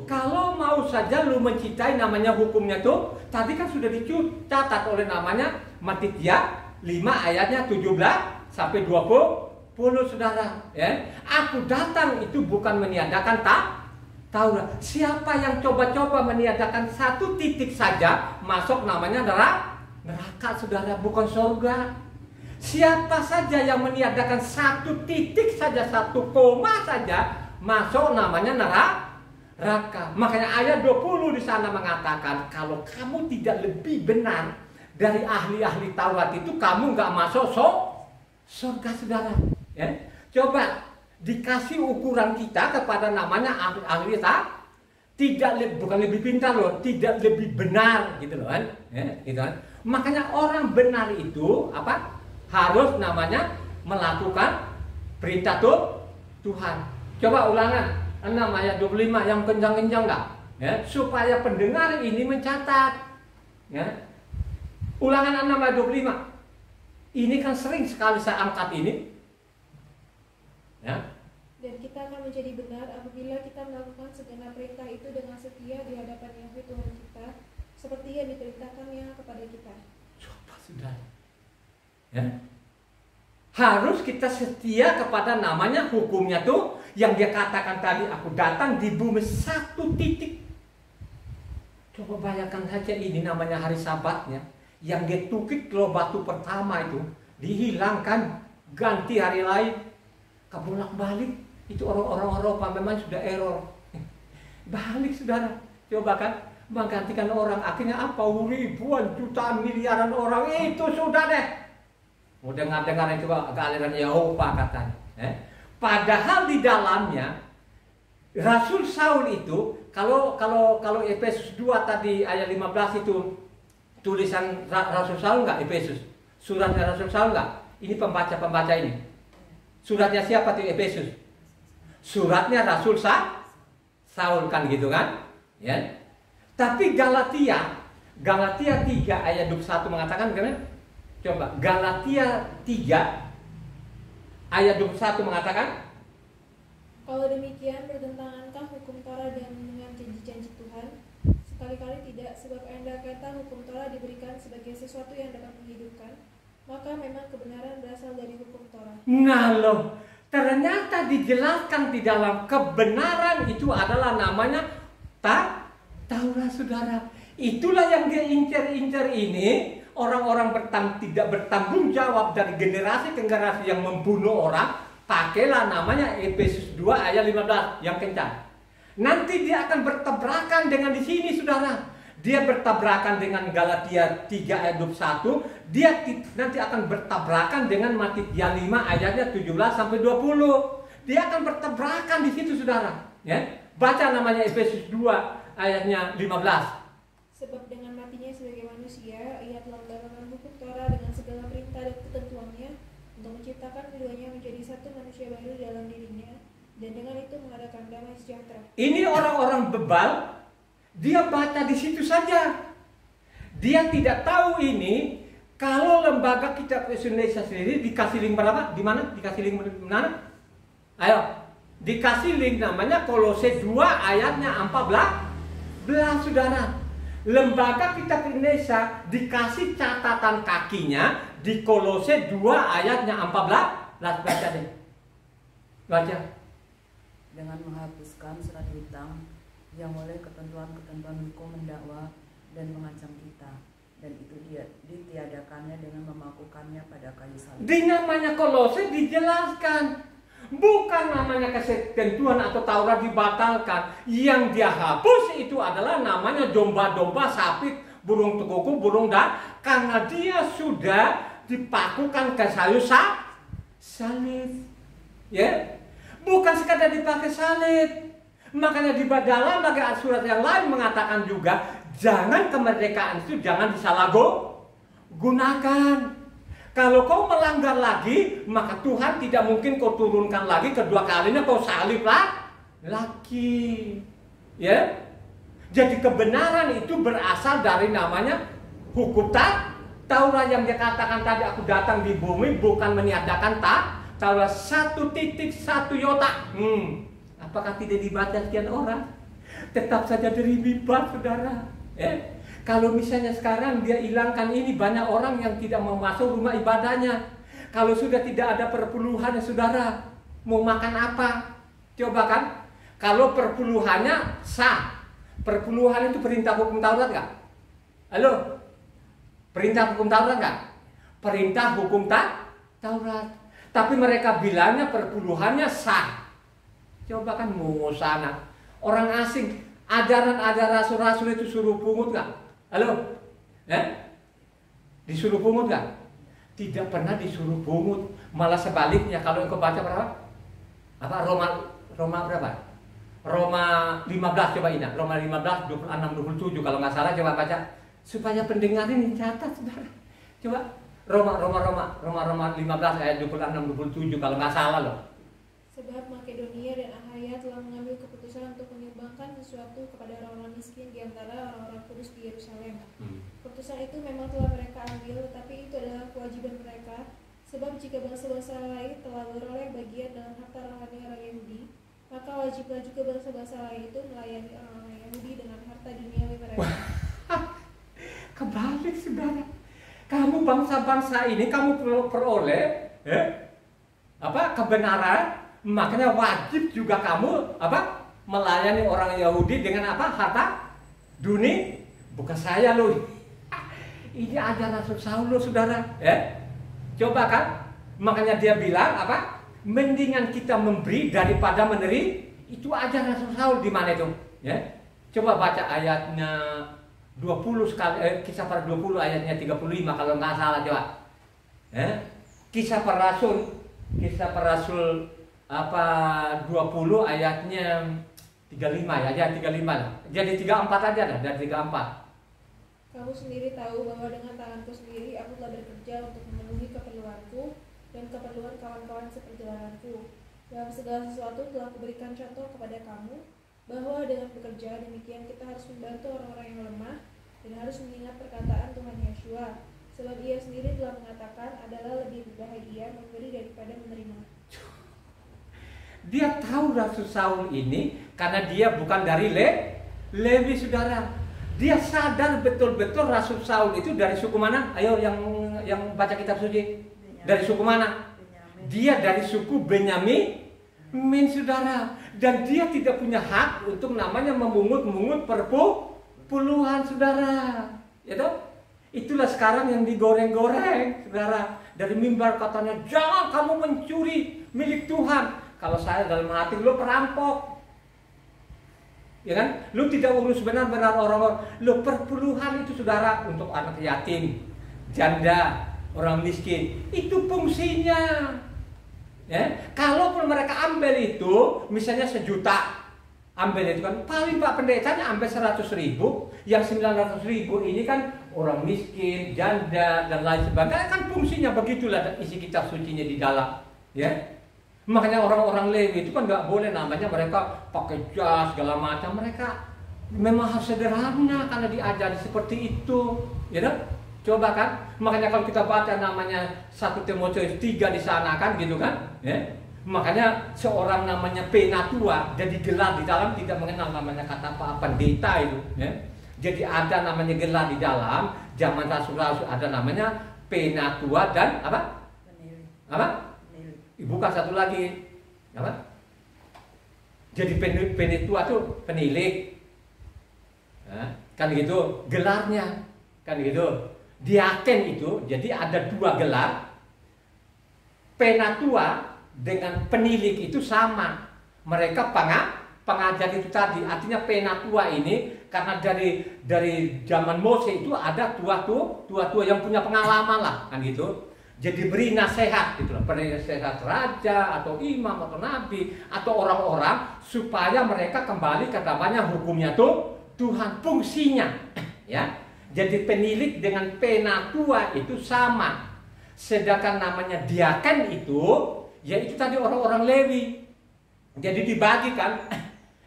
kalau mau saja lu mencintai namanya hukumnya tuh, tadi kan sudah dicatat oleh namanya Matitia 5 ayatnya 17 sampai 20 saudara, ya. Aku datang itu bukan meniadakan Taurat. Siapa yang coba-coba meniadakan satu titik saja masuk namanya neraka saudara, bukan surga. Siapa saja yang meniadakan satu titik saja, satu koma saja masuk namanya neraka. Makanya ayat 20 di sana mengatakan kalau kamu tidak lebih benar dari ahli-ahli Taurat itu kamu nggak masuk surga saudara. Ya? Coba dikasih ukuran kita kepada namanya ahli-ahli bukan lebih pintar loh, tidak lebih benar gitu loh kan. Ya, gitu kan. Makanya orang benar itu apa? Harus namanya melakukan perintah Tuhan. Coba Ulangan 6 ayat 25 yang kencang-kencang enggak? Ya, supaya pendengar ini mencatat. Ya. Ulangan 6 ayat 25. Ini kan sering sekali saya angkat ini. Ya. Dan kita akan menjadi benar apabila kita melakukan segenap perintah itu dengan setia di hadapan Yahweh Tuhan kita, seperti yang diperintahkannya kepada kita. Coba saudara. Ya. Harus kita setia kepada namanya hukumnya tuh. Yang dia katakan tadi, aku datang di bumi satu titik. Coba bayangkan saja ini namanya hari Sabatnya. Yang dia tukik loh batu pertama itu dihilangkan, ganti hari lain, kebolak-balik. Itu orang-orang Eropa memang sudah error. Balik saudara, coba kan menggantikan orang, akhirnya apa? Ribuan, jutaan, miliaran orang itu sudah deh. Mau dengar-dengar itu aliran Yehova katanya. Padahal di dalamnya Rasul Saul itu kalau Efesus 2 tadi ayat 15 itu tulisan Rasul Saul enggak? Efesus suratnya Rasul Saul enggak? Ini pembaca ini. Suratnya siapa tuh Efesus? Suratnya Rasul Saul kan gitu kan? Ya. Tapi Galatia 3 ayat 21 mengatakan kan? Coba Galatia 3 ayat 21 mengatakan, kalau demikian bertentangankah hukum Torah dengan janji-janji Tuhan? Sekali-kali tidak, sebab anda kata hukum Torah diberikan sebagai sesuatu yang dapat menghidupkan, maka memang kebenaran berasal dari hukum Torah. Nah loh, ternyata dijelaskan di dalam kebenaran itu adalah namanya Taurat saudara. Itulah yang dia incer-incer ini. Orang-orang tidak bertanggung jawab dari generasi ke generasi yang membunuh orang, pakailah namanya Efesus 2 ayat 15 yang kencang. Nanti dia akan bertabrakan dengan di sini saudara. dia bertabrakan dengan Galatia 3 ayat 21, dia nanti akan bertabrakan dengan Matius 5 ayatnya 17 sampai 20. Dia akan bertabrakan di situ, saudara. Ya, baca namanya Efesus 2 ayatnya 15. Sebab dengan matinya sebagai manusia, ia telah mendapatkan hukum Torah dengan segala perintah dan ketentuannya untuk menciptakan keduanya menjadi satu manusia baru dalam dirinya, dan dengan itu mengadakan damai sejahtera. Ini orang-orang bebal, dia baca di situ saja. Dia tidak tahu ini kalau lembaga kitab Indonesia sendiri dikasih link berapa? Di mana? Dikasih link mana? Ayo, dikasih link namanya Kolose 2 ayatnya 14, saudara. Lembaga kitab Indonesia dikasih catatan kakinya di Kolose 2 ayatnya 14. Baca deh. Baca. Dengan menghapuskan surat hutang yang oleh ketentuan-ketentuan hukum mendakwa dan mengancam kita, dan itu dia ditiadakannya dengan memakukannya pada kayu salib. Di namanya Kolose dijelaskan, bukan namanya ketentuan atau Taurat dibatalkan. Yang dia hapus itu adalah namanya domba-domba, sapi, burung tukuku, burung karena dia sudah dipakukan ke kayu salib. Ya, bukan sekadar dipakai salib. Makanya di dalam lagi surat yang lain mengatakan juga, jangan kemerdekaan itu jangan disalahgunakan. Kalau kau melanggar lagi, maka Tuhan tidak mungkin kau turunkan lagi kedua kalinya kau salib lagi. Ya. Jadi kebenaran itu berasal dari namanya hukum Taurat yang dia katakan tadi, aku datang di bumi bukan meniadakan Taurat 1.1 yota. Apakah tidak dibaca sekian orang? Tetap saja terlibat, saudara. Kalau misalnya sekarang dia hilangkan ini, banyak orang yang tidak mau masuk rumah ibadahnya. Kalau sudah tidak ada perpuluhan, saudara, mau makan apa? Coba kan? Kalau perpuluhannya sah. Perpuluhan itu perintah hukum Taurat nggak? Halo? Perintah hukum Taurat nggak? Perintah hukum Taurat. Tapi mereka bilangnya perpuluhannya sah. Coba kan mau sana. Orang asing, ajaran-ajaran rasul-rasul itu suruh pungut nggak? Halo? Disuruh pungut nggak? Tidak pernah disuruh pungut. Malah sebaliknya, kalau engkau baca berapa? Roma berapa? Roma 15, coba ingat. Roma 15, 26, 27 kalau nggak salah, coba baca. Supaya pendengar ini catat, saudara. Coba. Roma 15 ayat 26, 27 kalau nggak salah loh. Sebab Makedonia dan Ahaya telah mengambil keputusan untuk menyumbangkan sesuatu kepada orang-orang miskin di antara orang-orang kudus di Yerusalem. Keputusan itu memang telah mereka ambil, tetapi itu adalah kewajiban mereka. Sebab jika bangsa-bangsa lain telah beroleh bagian dalam harta rohani orang Yahudi, maka wajiblah juga bangsa-bangsa lain itu melayani orang-orang Yahudi dengan harta duniawi mereka. Kebalik, saudara. Kamu bangsa-bangsa ini kamu peroleh kebenaran. Makanya wajib juga kamu melayani orang Yahudi dengan harta dunia. Bukan saya loh. Ini ajaran Rasul Saulus, saudara. Coba kan. Makanya dia bilang mendingan kita memberi daripada menerima. Itu ajaran Rasul Saul di mana itu? Coba baca ayatnya 20 sekali. Kisah para 20 ayatnya 35 kalau nggak salah, coba. Kisah para Rasul 20 ayatnya 35 ya, ayat 35 lah. Jadi 34 aja dah, dari 34. Kamu sendiri tahu bahwa dengan tanganku sendiri aku telah bekerja untuk memenuhi keperluanku dan keperluan kawan-kawan seperjalananku. Dalam segala sesuatu telah kuberikan contoh kepada kamu bahwa dengan bekerja demikian kita harus membantu orang-orang yang lemah dan harus mengingat perkataan Tuhan Yeshua. Sebab ia sendiri telah mengatakan adalah lebih berbahagia memberi daripada menerima. Dia tahu Rasul Saul ini karena dia bukan dari Lewi, saudara. Dia sadar betul-betul Rasul Saul itu dari suku mana? Ayo yang baca kitab suci. Dari suku mana? Dia dari suku Benyamin, saudara. Dan dia tidak punya hak untuk namanya memungut perpuluhan, saudara. Ya toh? Itulah sekarang yang digoreng-goreng, saudara. Dari mimbar katanya, jangan kamu mencuri milik Tuhan. Kalau saya dalam hati, lo perampok. Ya kan? Lu tidak urus benar-benar orang-orang. Lu perpuluhan itu saudara untuk anak yatim, janda, orang miskin. Itu fungsinya. Ya, kalaupun mereka ambil itu, misalnya 1 juta, ambil itu kan, paling Pak Pendetanya ambil 100.000, yang 900.000 ini kan orang miskin, janda, dan lain sebagainya. Kan fungsinya begitulah isi kitab sucinya di dalam. Ya, makanya orang-orang Lewi itu kan nggak boleh namanya mereka pakai jas segala macam. Mereka memang harus sederhana karena diajari seperti itu. Ya kan? Coba kan, makanya kalau kita baca namanya 1 Timotius 3 di sana kan gitu kan, ya. Makanya seorang namanya penatua jadi gelar di dalam tidak mengenal namanya kata apa pendeta itu, ya. Jadi ada namanya gelar di dalam zaman Rasul-Rasul, ada namanya penatua dan apa? Apa? Bukan satu lagi apa? Jadi penatua itu penilik, ya, kan gitu gelarnya, kan gitu. Diaken itu, jadi ada 2 gelar. Penatua dengan penilik itu sama. Mereka pengajar itu tadi. Artinya penatua ini karena dari zaman Mose itu ada tua-tua yang punya pengalaman lah, kan gitu. Jadi beri nasihat gitu loh, beri nasihat raja atau imam atau nabi atau orang-orang supaya mereka kembali ke namanya hukumnya tuh Tuhan, fungsinya, ya. Jadi penilik dengan penatua itu sama. Sedangkan namanya diaken itu, yaitu tadi orang-orang Lewi. Jadi dibagikan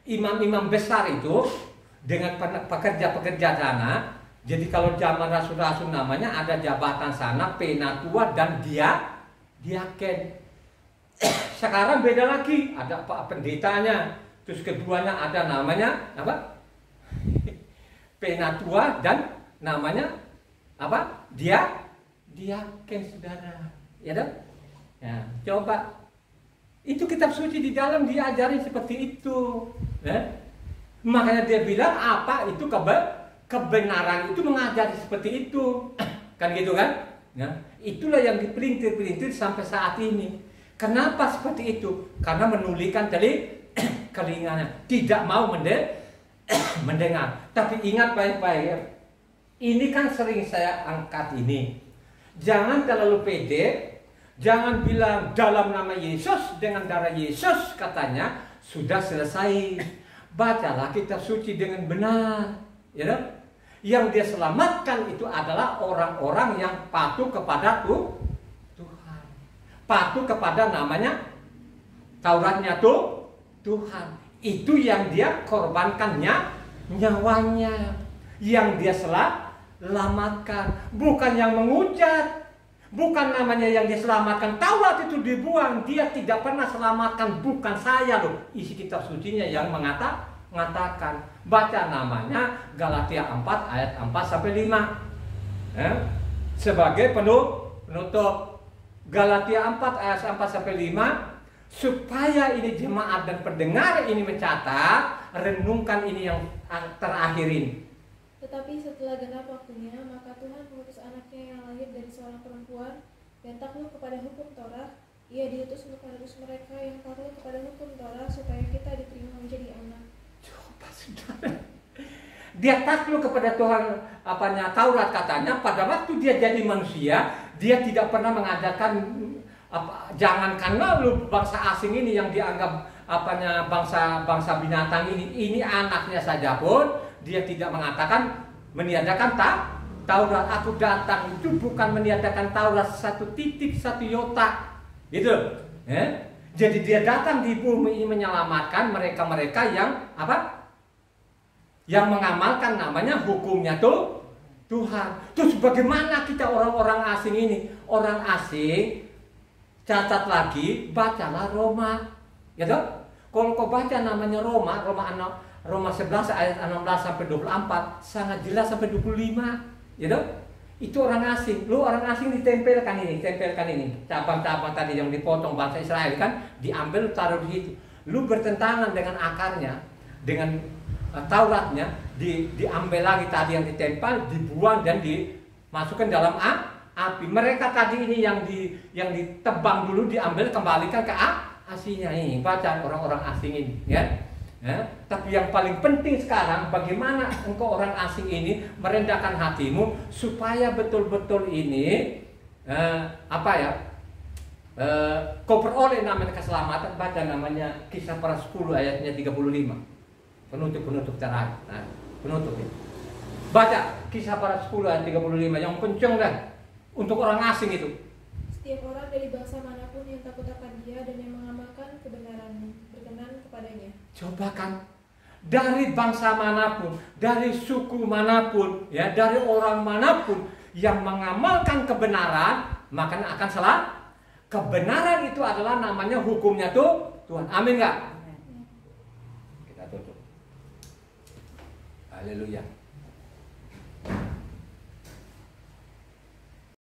imam-imam besar itu dengan pekerja-pekerja sana. Jadi kalau zaman Rasul-Rasul namanya ada jabatan sana penatua dan diaken. Sekarang beda lagi, ada pak pendetanya. Terus keduanya ada namanya apa? Penatua dan namanya apa? Diaken saudara. Ya dong? Ya, coba. Itu kitab suci di dalam diajari seperti itu. Ya? Makanya dia bilang apa itu kebenaran itu mengajari seperti itu. Kan gitu kan? Ya? Itulah yang dipelintir-pelintir sampai saat ini. Kenapa seperti itu? Karena menulikan telinganya. Tidak mau mendengar. Tapi ingat baik-baik. Ini kan sering saya angkat ini. Jangan terlalu pede. Jangan bilang dalam nama Yesus, dengan darah Yesus katanya sudah selesai. Bacalah kitab suci dengan benar. Ya, yang dia selamatkan itu adalah orang-orang yang patuh kepada Tuhan. Patuh kepada namanya Tauratnya Tuhan. Itu yang dia korbankannya nyawanya. Yang dia selamatkan, bukan yang menghujat, bukan namanya yang diselamatkan. Taurat itu dibuang, dia tidak pernah selamatkan, bukan saya loh. Isi kitab sucinya yang mengatakan. Baca namanya Galatia 4 ayat 4 sampai 5. Sebagai penutup Galatia 4 ayat 4 sampai 5, supaya ini jemaat dan pendengar ini mencatat, renungkan ini yang terakhir ini. Tetapi setelah genap waktunya, maka Tuhan mengutus anaknya yang lahir dari seorang perempuan dan takluk kepada hukum Taurat. Ia diutus untuk menerus mereka yang takluk kepada hukum Taurat supaya kita diterima menjadi anak. Coba saudara. Dia takluk kepada Tuhan Taurat katanya. Pada waktu dia jadi manusia, dia tidak pernah mengajarkan jangankanlah lu bangsa asing ini yang dianggap bangsa binatang ini anaknya saja pun. Dia tidak meniadakan Taurat. Aku datang itu bukan meniadakan Taurat 1 titik 1 iota, gitu. Jadi dia datang di bumi ini menyelamatkan mereka-mereka yang yang mengamalkan namanya hukumnya Tuhan. Terus bagaimana kita orang-orang asing ini? Orang asing, catat lagi, bacalah Roma, gitu. Kalau kau baca namanya Roma 11 ayat 16 sampai 24 sangat jelas sampai 25, ya dong? Itu orang asing. Lu orang asing ditempelkan ini. Cabang-cabang tadi yang dipotong bangsa Israel kan diambil taruh di situ. Lu bertentangan dengan akarnya, dengan Tauratnya, diambil lagi tadi yang ditempel, dibuang dan dimasukkan dalam api. Mereka tadi ini yang ditebang dulu diambil kembalikan ke aslinya ini. Baca orang-orang asing ini, ya. Ya, tapi yang paling penting sekarang bagaimana engkau orang asing ini merendahkan hatimu supaya betul-betul ini kau peroleh namanya keselamatan. Baca namanya Kisah Para 10 ayatnya 35. Penutup terakhir. Nah, penutup ini. Baca Kisah Para 10 ayat 35 yang kenceng dah untuk orang asing itu. Setiap orang dari bangsa manapun yang takut akan Dia dan yang mengamalkan kebenaran berkenan kepadanya. Coba kan, dari bangsa manapun, dari suku manapun, ya, dari orang manapun yang mengamalkan kebenaran, maka akan salah. Kebenaran itu adalah namanya hukumnya tuh Tuhan. Amin nggak? Kita tutup. Haleluya.